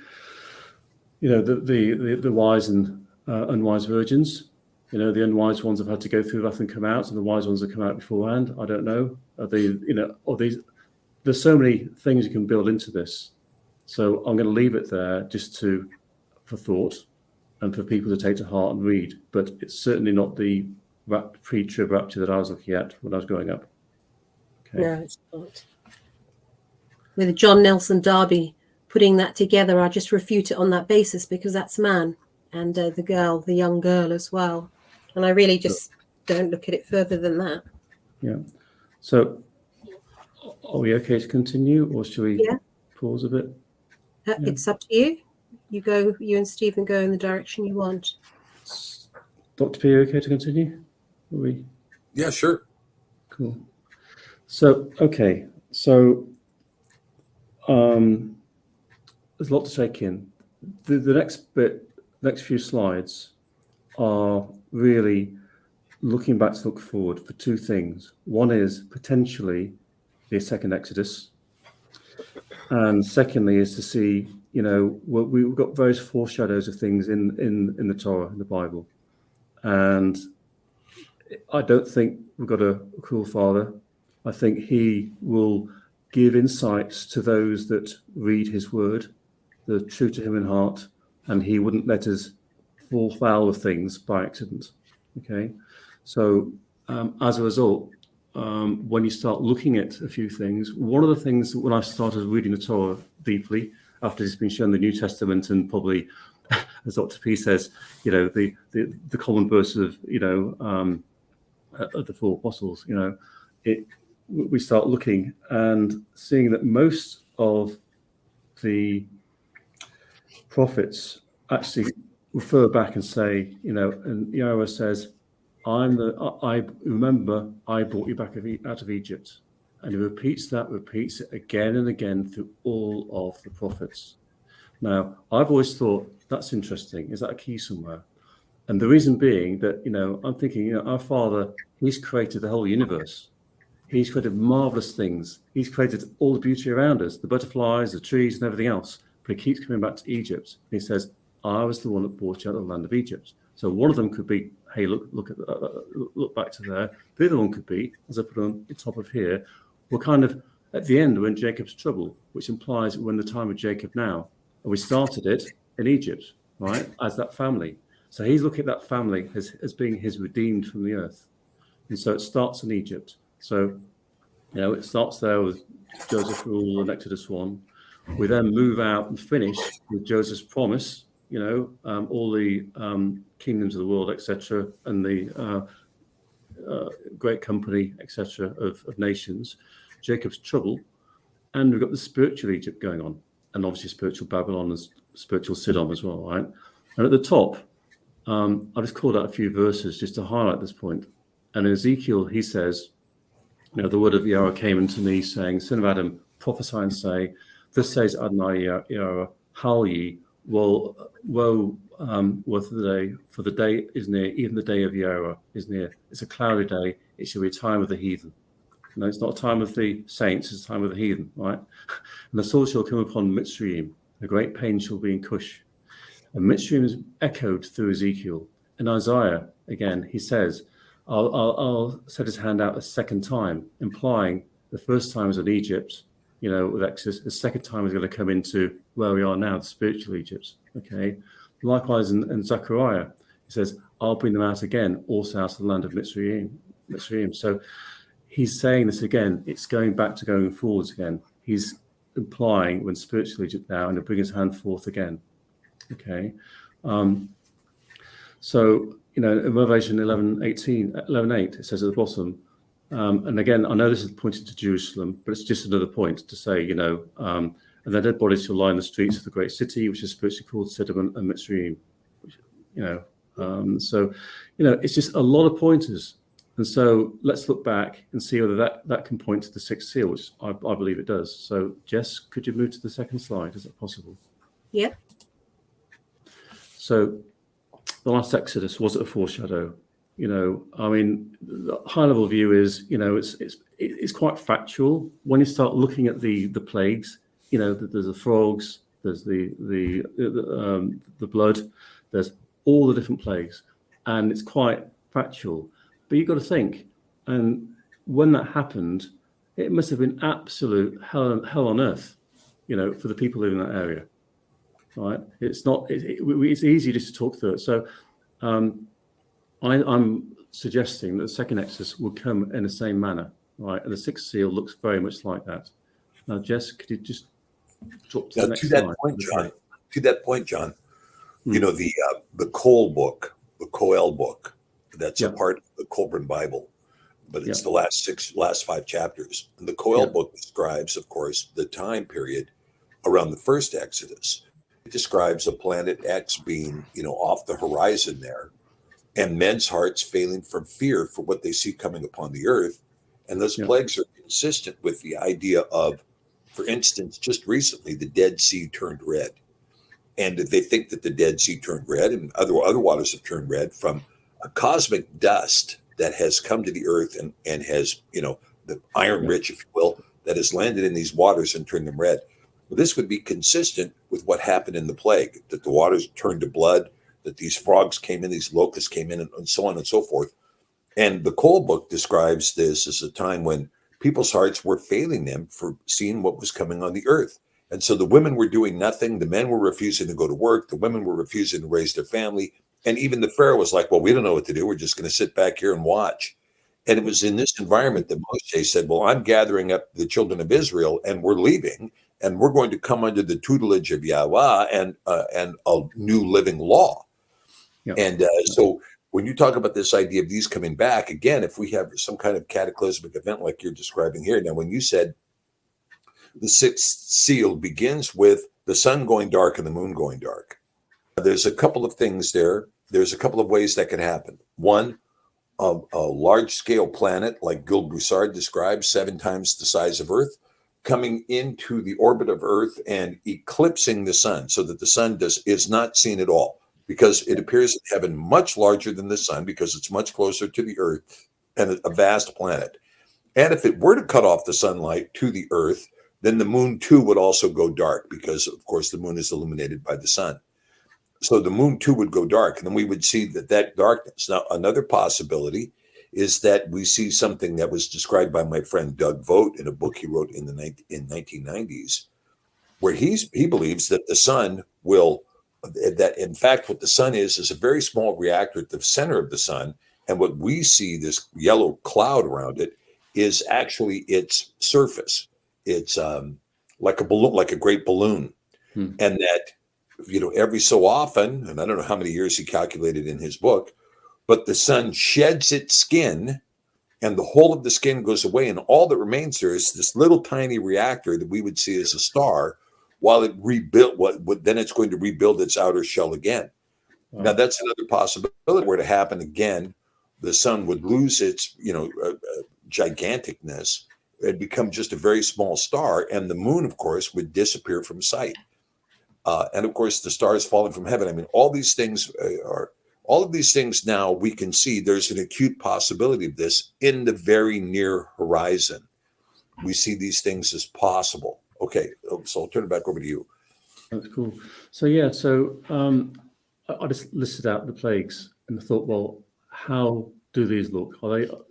wise and unwise virgins? The unwise ones have had to go through wrath and come out, and the wise ones have come out beforehand. I don't know. Are they, or these? There's so many things you can build into this. So I'm going to leave it there just for thought and for people to take to heart and read. But it's certainly not the pre-trib rapture that I was looking at when I was growing up. Okay. No, it's not. With John Nelson Darby putting that together, I just refute it on that basis because that's man and the young girl as well. And I really just don't look at it further than that. Yeah. So are we okay to continue, or should we pause a bit? It's up to you. You and Stephen go in the direction you want. Dr. P, okay to continue? Are we? Yeah, sure. Cool. So, okay. So there's a lot to take in. The next few slides are really looking back to look forward for two things. One is potentially the second Exodus, and secondly is to see, we've got various foreshadows of things in the Torah, in the Bible, and I don't think we've got a cruel father. I think he will give insights to those that read his word, that are true to him in heart, and he wouldn't let us fall foul of things by accident. Okay, so as a result, when you start looking at a few things, one of the things when I started reading the Torah deeply, after it's been shown the New Testament and probably, as Dr. P says, the common verse of of the four apostles, we start looking and seeing that most of the prophets actually refer back and say, and Yahweh says, I remember I brought you back out of Egypt. And he repeats it again and again through all of the prophets. Now, I've always thought, that's interesting. Is that a key somewhere? And the reason being that, I'm thinking, our Father, he's created the whole universe. He's created marvelous things. He's created all the beauty around us, the butterflies, the trees, and everything else. But he keeps coming back to Egypt. And he says, I was the one that brought you out of the land of Egypt. So one of them could be, hey, look back to there. The other one could be, as I put on the top of here, we're kind of at the end, we're in Jacob's trouble, which implies we're in the time of Jacob now. And we started it in Egypt, right, as that family. So he's looking at that family as being his redeemed from the earth. And so it starts in Egypt. So, it starts there with Joseph's rule and Exodus 1. We then move out and finish with Joseph's promise, all the kingdoms of the world, etc., and the great company, etc., of nations, Jacob's trouble, and we've got the spiritual Egypt going on, and obviously spiritual Babylon and spiritual Sidon as well, right? And at the top, I just called out a few verses just to highlight this point. And in Ezekiel, he says, the word of Yahweh came unto me, saying, Son of Adam, prophesy and say, Thus says Adonai Yahweh, howl ye, woe worth the day, for the day is near, even the day of Yahweh is near. It's a cloudy day, it shall be a time of the heathen. No, it's not a time of the saints, it's a time of the heathen, right? And the sword shall come upon Mitzrayim, a great pain shall be in Cush. And Mitzrayim is echoed through Ezekiel. In Isaiah, again, he says, I'll set his hand out a second time, implying the first time was in Egypt, you know, with Exodus. The second time is going to come into where we are now, the spiritual Egypt. Okay. Likewise, in Zechariah, he says, "I'll bring them out again, also out of the land of Mitzrayim." So he's saying this again. It's going back to going forwards again. He's implying when spiritual Egypt now, and he'll bring his hand forth again. Okay. So, you know, in Revelation 11:8, it says at the bottom, and again, I know this is pointing to Jerusalem, but it's just another point to say, you know, and their dead bodies shall lie in the streets of the great city, which is spiritually called Sedum and Mitzrayim. You know, so, you know, it's just a lot of pointers. And so let's look back and see whether that can point to the sixth seal, which I believe it does. So, Jess, could you move to the second slide? Is that possible? Yeah. So the last Exodus, was it a foreshadow? You know, I mean, the high level view is, you know, it's quite factual. When you start looking at the plagues, you know, there's the frogs, there's the blood, there's all the different plagues, and it's quite factual. But you've got to think, and when that happened, it must have been absolute hell on earth, you know, for the people living in that area. Right? It's not. It's easy just to talk through it. So, I'm suggesting that the second Exodus will come in the same manner, right? And the sixth seal looks very much like that. Now, Jess, could you just drop to the next slide? To that point, John, you know, the Cole book, the Coel book, that's a part of the Colburn Bible, but it's the last 5 chapters. And the Coel book describes, of course, the time period around the first Exodus. It describes a planet X being, you know, off the horizon there, and men's hearts failing from fear for what they see coming upon the earth. And those plagues are consistent with the idea of, for instance, just recently, the Dead Sea turned red. And they think that the Dead Sea turned red and other waters have turned red from a cosmic dust that has come to the earth and has, you know, the iron rich, if you will, that has landed in these waters and turned them red. Well, this would be consistent with what happened in the plague, that the waters turned to blood, that these frogs came in, these locusts came in, and so on and so forth. And the Cole book describes this as a time when people's hearts were failing them for seeing what was coming on the earth. And so the women were doing nothing. The men were refusing to go to work. The women were refusing to raise their family. And even the Pharaoh was like, well, we don't know what to do. We're just going to sit back here and watch. And it was in this environment that Moshe said, well, I'm gathering up the children of Israel and we're leaving. And we're going to come under the tutelage of Yahweh and a new living law. Yep. And so when you talk about this idea of these coming back, again, if we have some kind of cataclysmic event like you're describing here. Now, when you said the sixth seal begins with the sun going dark and the moon going dark, there's a couple of things there. There's a couple of ways that could happen. One, a large-scale planet like Gil-Broussard describes, 7 times the size of Earth, coming into the orbit of Earth and eclipsing the sun so that the sun is not seen at all, because it appears in heaven much larger than the sun because it's much closer to the Earth and a vast planet. And if it were to cut off the sunlight to the Earth, then the moon too would also go dark because, of course, the moon is illuminated by the sun. So the moon too would go dark, and then we would see that darkness. Now, another possibility is that we see something that was described by my friend Doug Vogt in a book he wrote in the 1990s, where he believes that the sun will, that in fact what the sun is a very small reactor at the center of the sun, and what we see, this yellow cloud around it, is actually its surface. It's like a balloon, like a great balloon, and that, you know, every so often, and I don't know how many years he calculated in his book, but the sun sheds its skin and the whole of the skin goes away, and all that remains there is this little tiny reactor that we would see as a star, while it rebuilt then it's going to rebuild its outer shell again. Wow. Now that's another possibility. Were to happen again, the sun would lose its, you know, giganticness. It'd become just a very small star, and the moon, of course, would disappear from sight. And of course, the stars falling from heaven. I mean, all of these things now we can see there's an acute possibility of this in the very near horizon. We see these things as possible. Okay, so I'll turn it back over to you. That's cool. So yeah, I just listed out the plagues and I thought, well, how do these look?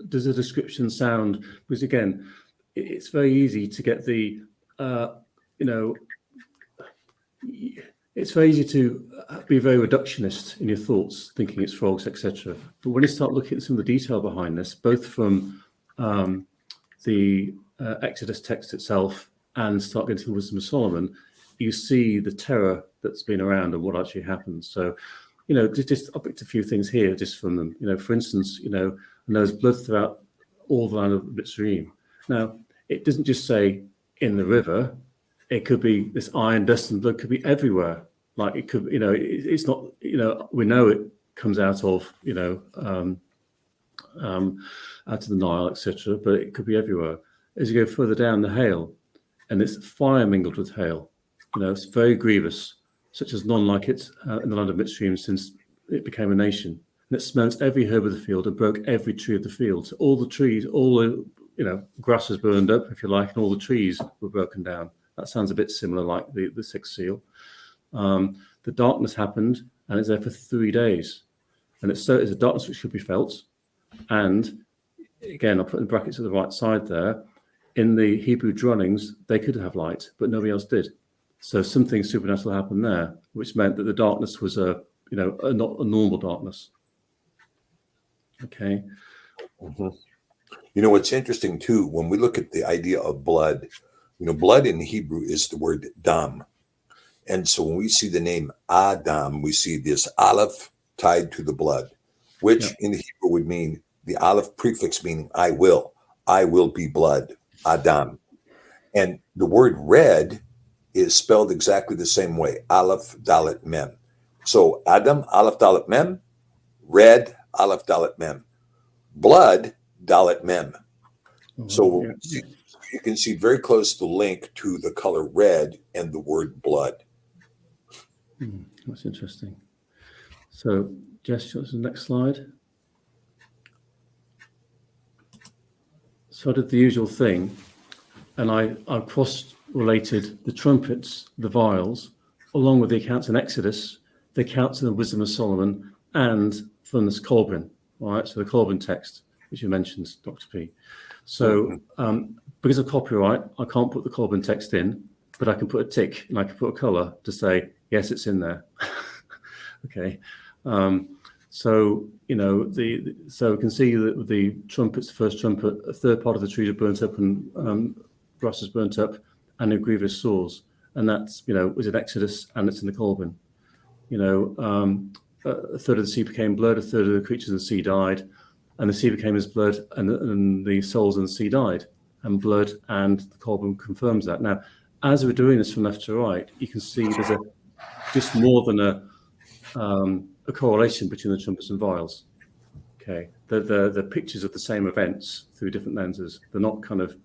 Does the description sound? Because again, it's very easy to get the you know, it's very easy to be very reductionist in your thoughts, thinking it's frogs, etc. But when you start looking at some of the detail behind this, both from the Exodus text itself and start getting to the Wisdom of Solomon, you see the terror that's been around and what actually happened. So, you know, just I picked a few things here just from them. You know, for instance, you know, and there's blood throughout all the land of Mitzrayim. Now, it doesn't just say in the river. It could be this iron, dust, and blood could be everywhere. Like it could, you know, it's not, you know, we know it comes out of, you know, out of the Nile, etc. But it could be everywhere. As you go further down, the hail, and it's fire mingled with hail. You know, it's very grievous, such as none like it in the land of Mitzrayim since it became a nation. And it smote every herb of the field and broke every tree of the field. So all the trees, all the, you know, grass was burned up, if you like, and all the trees were broken down. That sounds a bit similar, like the sixth seal. The darkness happened, and it's there for 3 days, and it's a darkness which should be felt. And again, I'll put in brackets at the right side there. In the Hebrew dwellings, they could have light, but nobody else did. So something supernatural happened there, which meant that the darkness was not a normal darkness. Okay. Mm-hmm. You know, what's interesting too, when we look at the idea of blood, you know, blood in Hebrew is the word dam. And so when we see the name Adam, we see this aleph tied to the blood, which in the Hebrew would mean the aleph prefix meaning I will be blood, Adam. And the word red is spelled exactly the same way, aleph dalet mem. So Adam, aleph dalet mem, red, aleph dalet mem, blood, dalet mem. So you can see very close the link to the color red and the word blood. That's interesting. So, Jess, what's the next slide? So I did the usual thing, and I cross-related the trumpets, the vials, along with the accounts in Exodus, the accounts in the Wisdom of Solomon, and from this Colburn, all right? So the Colburn text, which you mentioned, Dr. P. So because of copyright, I can't put the Colburn text in, but I can put a tick and I can put a color to say, yes, it's in there. Okay. So, you know, so we can see that the trumpets, first trumpet, a third part of the trees are burnt up and grass is burnt up and a grievous sores. And that's, you know, was in Exodus and it's in the Colburn. You know, a third of the sea became blood, a third of the creatures in the sea died, and the sea became as blood, and the souls in the sea died, and blood, and the Colburn confirms that. Now, as we're doing this from left to right, you can see there's just more than a correlation between the trumpets and vials. Okay, the pictures of the same events through different lenses. They're not kind of,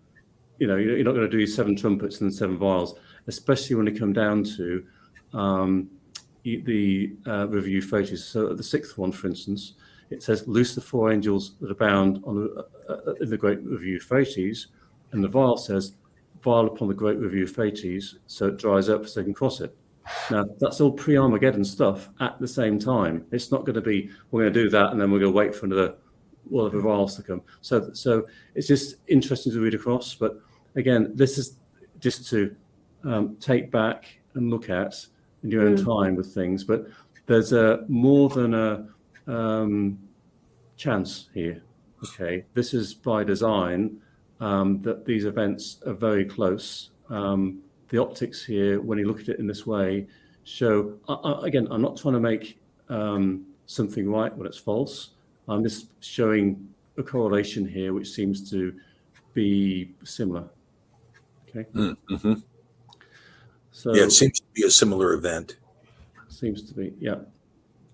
you know, you're not going to do 7 trumpets and then 7 vials, especially when you come down to the review photos. So the 6th one, for instance, it says, loose the 4 angels that are bound on in the great review Euphrates, and the vial says, vial upon the great review Euphrates, so it dries up so they can cross it. Now, that's all pre-Armageddon stuff at the same time. It's not going to be, we're going to do that, and then we're going to wait for another whatever vials to come. So it's just interesting to read across. But again, this is just to take back and look at in your own time with things. But there's more than a chance here. Okay, this is by design that these events are very close. The optics here, when you look at it in this way, show, again, I'm not trying to make something right when it's false. I'm just showing a correlation here, which seems to be similar. Okay. Mm-hmm. So yeah, it seems to be a similar event. Seems to be, yeah.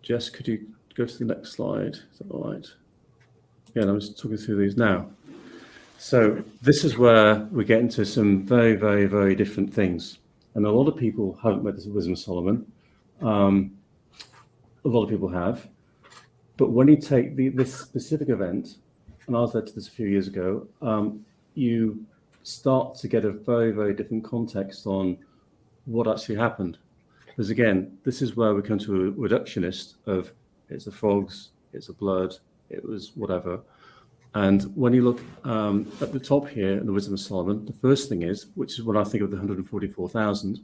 Jess, could you go to the next slide? Is that all right? Yeah, I'm just talking through these now. So this is where we get into some very, very, very different things. And a lot of people haven't read the Wisdom of Solomon. A lot of people have. But when you take this specific event, and I was led to this a few years ago, you start to get a very, very different context on what actually happened. Because again, this is where we come to a reductionist of it's the frogs, it's the blood, it was whatever. And when you look at the top here in the Wisdom of Solomon, the first thing is, which is what I think of the 144,000.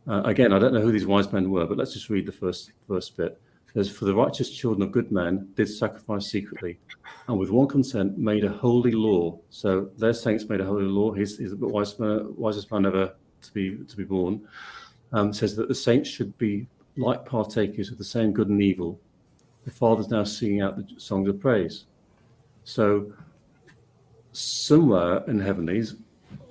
Again, I don't know who these wise men were, but let's just read the first bit. It says, "For the righteous children of good men did sacrifice secretly, and with one consent made a holy law." So their saints made a holy law. He's the wisest man ever to be born. Says that the saints should be like partakers of the same good and evil. The Father's now singing out the songs of praise. So somewhere in the heavenlies,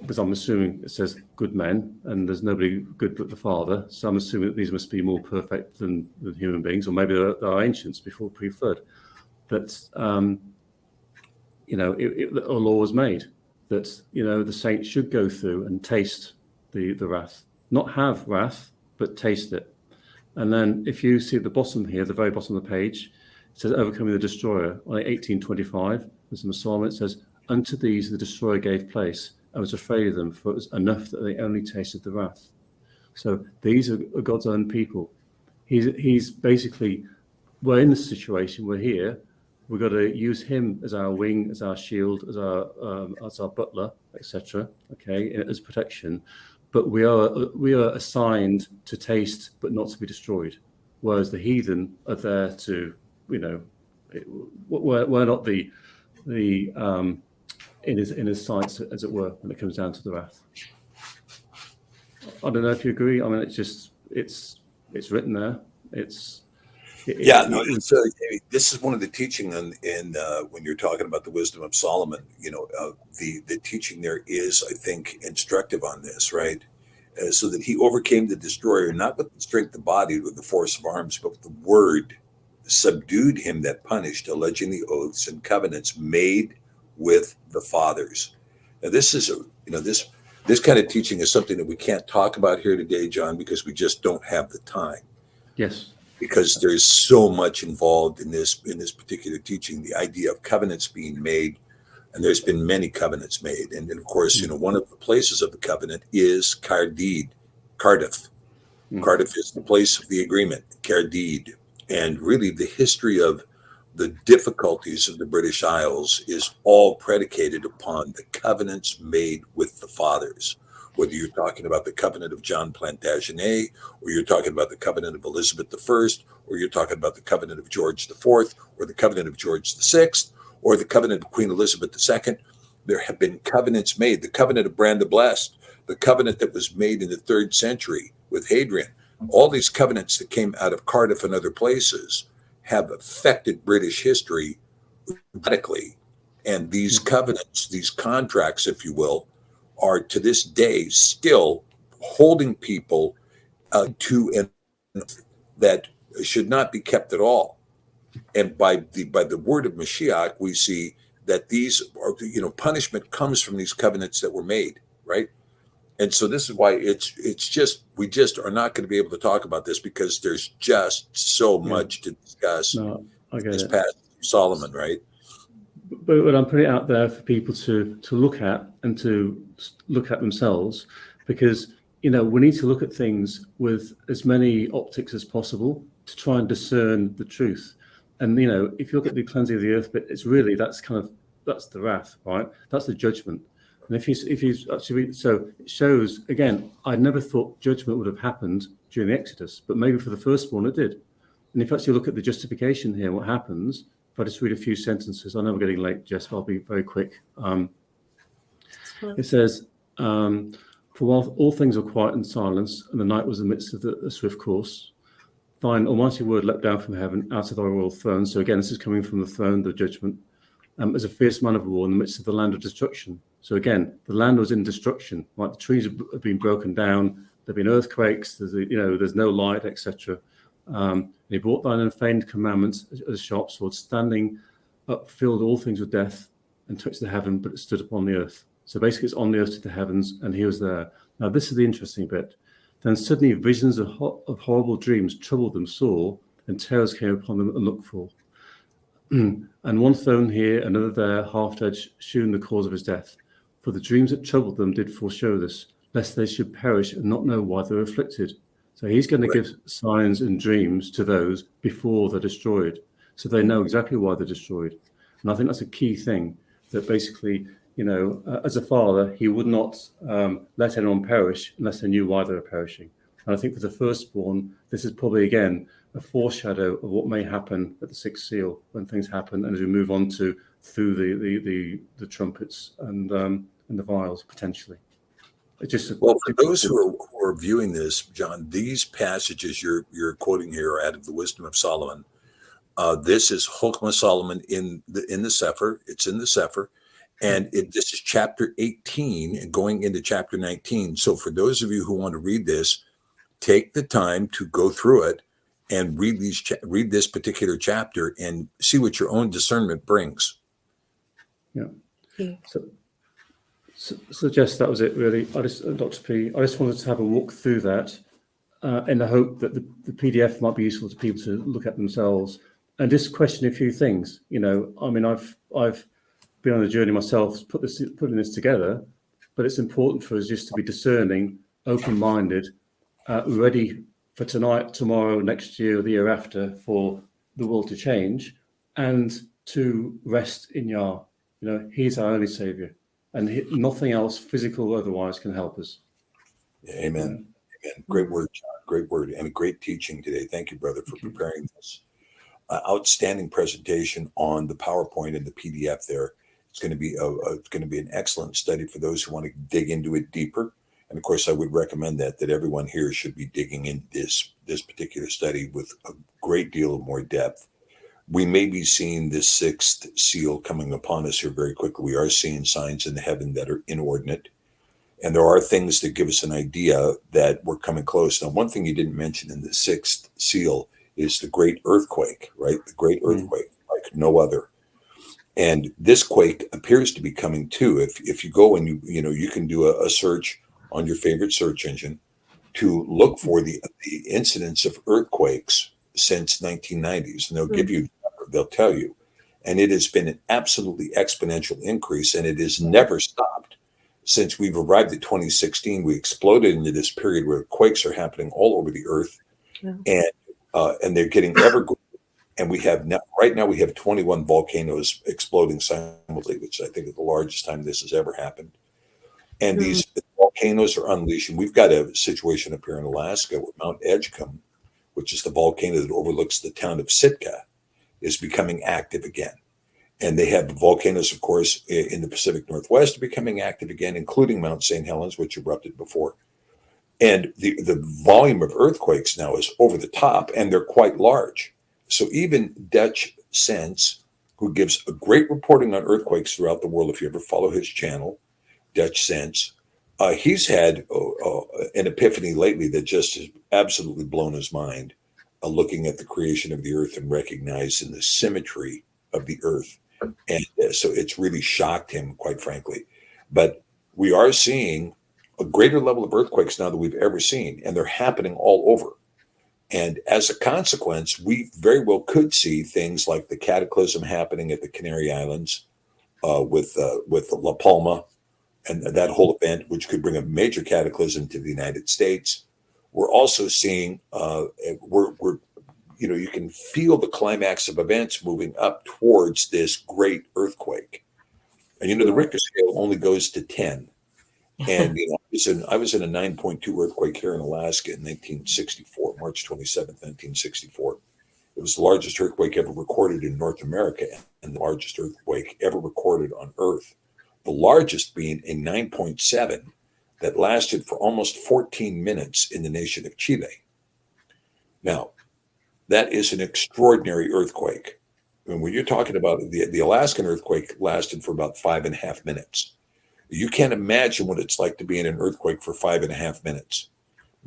because I'm assuming it says good men, and there's nobody good but the Father, so I'm assuming that these must be more perfect than human beings, or maybe they're ancients before pre-flood. That a law was made that the saints should go through and taste the wrath, not have wrath, but taste it. And then if you see at the bottom here, the very bottom of the page, it says overcoming the destroyer. On 1825, there's a Psalm, it says, "Unto these the destroyer gave place. I was afraid of them, for it was enough that they only tasted the wrath." So these are God's own people. He's basically, we're in this situation, we're here, we've got to use him as our wing, as our shield, as our butler, etc. Okay, as protection. But we are assigned to taste, but not to be destroyed. Whereas the heathen are there to, we're not the in his sights, as it were, when it comes down to the wrath. I don't know if you agree. I mean, it's written there. This is one of the teaching in when you're talking about the wisdom of Solomon. The teaching there is, I think, instructive on this, right? So that he overcame the destroyer not with the strength of body or the force of arms, but with the word subdued him that punished, alleging the oaths and covenants made with the fathers. Now, this is this kind of teaching is something that we can't talk about here today, John, because we just don't have the time. Yes. Because there's so much involved in this particular teaching, the idea of covenants being made, and there's been many covenants made. And then, of course, one of the places of the covenant is Cardiff. Cardiff is the place of the agreement, Cardiff. And really the history of the difficulties of the British Isles is all predicated upon the covenants made with the fathers. Whether you're talking about the covenant of John Plantagenet, or you're talking about the covenant of Elizabeth I, or you're talking about the covenant of George IV, or the covenant of George VI, or the covenant of Queen Elizabeth II, there have been covenants made. The covenant of Brand the Blessed, the covenant that was made in the 3rd century with Hadrian, all these covenants that came out of Cardiff and other places have affected British history radically. And these covenants, these contracts, if you will, are to this day still holding people to an that should not be kept at all. And by the word of Mashiach, we see that these are, punishment comes from these covenants that were made, right? And so this is why we just are not going to be able to talk about this, because there's just so much to discuss. No, I get this it. past Solomon, right? But I'm putting it out there for people to look at and to look at themselves, because we need to look at things with as many optics as possible to try and discern the truth. And if you look at the cleansing of the earth bit, it's really that's the wrath, right? That's the judgment. And if you actually read, so it shows again, I never thought judgment would have happened during the Exodus, but maybe for the firstborn it did. And if you actually look at the justification here, what happens? If I just read a few sentences, I know we're getting late, Jess, but I'll be very quick. It says, "For while all things were quiet and silence, and the night was in the midst of a swift course, thine almighty word leapt down from heaven out of thy royal throne." So again, this is coming from the throne, the judgment, as a fierce man of war in the midst of the land of destruction. So again, the land was in destruction. Like the trees have been broken down, there've been earthquakes. There's no light, etc. And he brought thine unfeigned commandments as a sharp sword, standing up, filled all things with death, and touched the heaven, but it stood upon the earth. So basically, it's on the earth to the heavens, and he was there. Now, this is the interesting bit. Then suddenly visions of horrible dreams troubled them sore, and terrors came upon them unlooked-for. And one thrown here, another there, half-dead, shewn the cause of his death. For the dreams that troubled them did foreshow this, lest they should perish and not know why they were afflicted. So he's going to give signs and dreams to those before they're destroyed, so they know exactly why they're destroyed. And I think that's a key thing, that basically, as a father, he would not let anyone perish unless they knew why they were perishing. And I think for the firstborn, this is probably, again, a foreshadow of what may happen at the sixth seal when things happen, and as we move on to through the trumpets and the vials, potentially. It's just Well, for those who are viewing this, John, these passages you're quoting here are out of the Wisdom of Solomon. This is Hokmah Solomon in the Sefer. It's in the Sefer, and this is chapter 18 and going into chapter 19. So for those of you who want to read this, take the time to go through it and read this particular chapter and see what your own discernment brings. Yeah. So Jess, that was it really. Dr. P, I just wanted to have a walk through that in the hope that the PDF might be useful to people to look at themselves and just question a few things. I've been on a journey myself, putting this together, but it's important for us just to be discerning, open-minded, ready for tonight, tomorrow, next year, the year after, for the world to change, and to rest in Yah. He's our only Savior, and nothing else, physical or otherwise, can help us. Amen. Amen. Great word, John. Great word, and a great teaching today. Thank you, brother, for preparing this. Outstanding presentation on the PowerPoint and the PDF there. It's going to be an excellent study for those who want to dig into it deeper. And of course, I would recommend that everyone here should be digging in this particular study with a great deal of more depth. We may be seeing this sixth seal coming upon us here very quickly. We are seeing signs in the heaven that are inordinate. And there are things that give us an idea that we're coming close. Now, one thing you didn't mention in the sixth seal is the great earthquake, right? The great earthquake, like no other. And this quake appears to be coming too. If you go and you can do a search on your favorite search engine to look for the incidence of earthquakes since 1990s, and they'll tell you, and it has been an absolutely exponential increase, and it has never stopped since we've arrived at 2016. We exploded into this period where quakes are happening all over the earth, and they're getting ever greater. And right now we have 21 volcanoes exploding simultaneously, which I think is the largest time this has ever happened. And these volcanoes are unleashing. We've got a situation up here in Alaska where Mount Edgecombe, which is the volcano that overlooks the town of Sitka, is becoming active again. And they have volcanoes, of course, in the Pacific Northwest becoming active again, including Mount St. Helens, which erupted before. And the volume of earthquakes now is over the top, and they're quite large. So even Dutch Sense, who gives a great reporting on earthquakes throughout the world, if you ever follow his channel, Dutch Sense, he's had an epiphany lately that just has absolutely blown his mind, looking at the creation of the earth and recognizing the symmetry of the earth. And so it's really shocked him, quite frankly. But we are seeing a greater level of earthquakes now than we've ever seen, and they're happening all over. And as a consequence, we very well could see things like the cataclysm happening at the Canary Islands with La Palma and that whole event, which could bring a major cataclysm to the United States. We're also seeing you can feel the climax of events moving up towards this great earthquake. And the Richter scale only goes to 10. And I was in a 9.2 earthquake here in Alaska in 1964, March 27th, 1964. It was the largest earthquake ever recorded in North America and the largest earthquake ever recorded on Earth. The largest being a 9.7 that lasted for almost 14 minutes in the nation of Chile. Now, that is an extraordinary earthquake. I mean, when you're talking about the Alaskan earthquake lasted for about 5.5 minutes. You can't imagine what it's like to be in an earthquake for 5.5 minutes.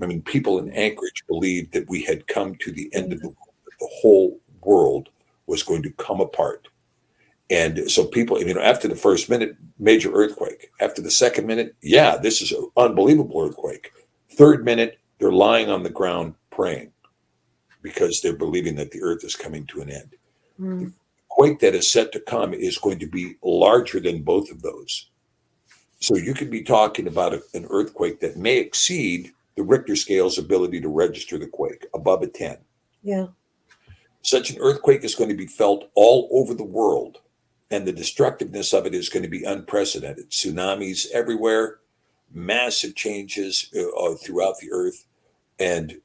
I mean, people in Anchorage believed that we had come to the end of the world, that the whole world was going to come apart. And so people, after the first minute, major earthquake. After the second minute, this is an unbelievable earthquake. Third minute, they're lying on the ground praying because they're believing that the earth is coming to an end. The quake that is set to come is going to be larger than both of those. So you could be talking about an earthquake that may exceed the Richter scale's ability to register the quake, above a 10. Yeah. Such an earthquake is going to be felt all over the world. and the destructiveness of it is going to be unprecedented. Tsunamis everywhere, massive changes throughout the earth, and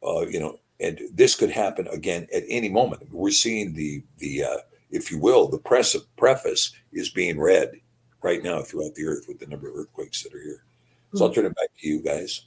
and this could happen again at any moment. We're seeing the if you will, the preface is being read right now throughout the earth with the number of earthquakes that are here. So I'll turn it back to you guys.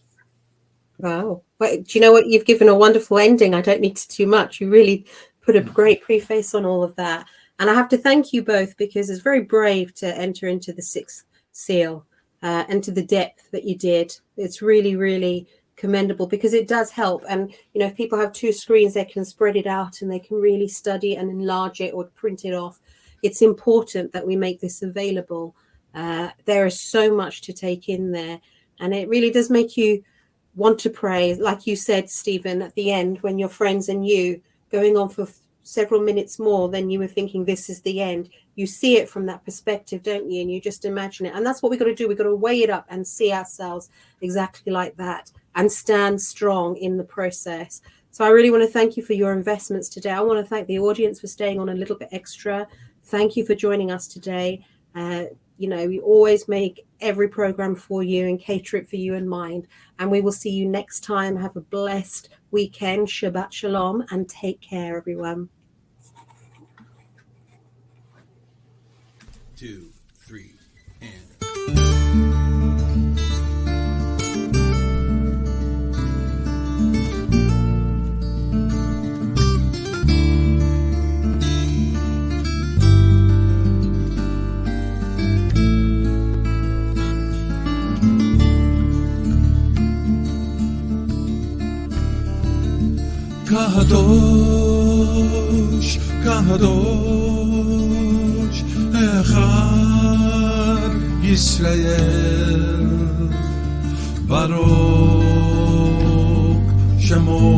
Wow. Well, do you know what? You've given a wonderful ending. I don't need to do much. You really put a great preface on all of that. And I have to thank you both, because it's very brave to enter into the sixth seal and to the depth that you did. It's really, really commendable, because it does help. And, if people have two screens, they can spread it out and they can really study and enlarge it or print it off. It's important that we make this available. There is so much to take in there. And it really does make you want to pray. Like you said, Stephen, at the end, when your friends and you going on for several minutes more than you were thinking this is the end, you see it from that perspective, don't you? And you just imagine it. And that's what we've got to do. We've got to weigh it up and see ourselves exactly like that and stand strong in the process. So I really want to thank you for your investments today. I want to thank the audience for staying on a little bit extra. Thank you for joining us today. We always make every program for you and cater it for you in mind. And we will see you next time. Have a blessed weekend. Shabbat Shalom, and take care, everyone. 2, 3, and... Kadosh, Kadosh, Echad Yisrael, Baruch Shemo.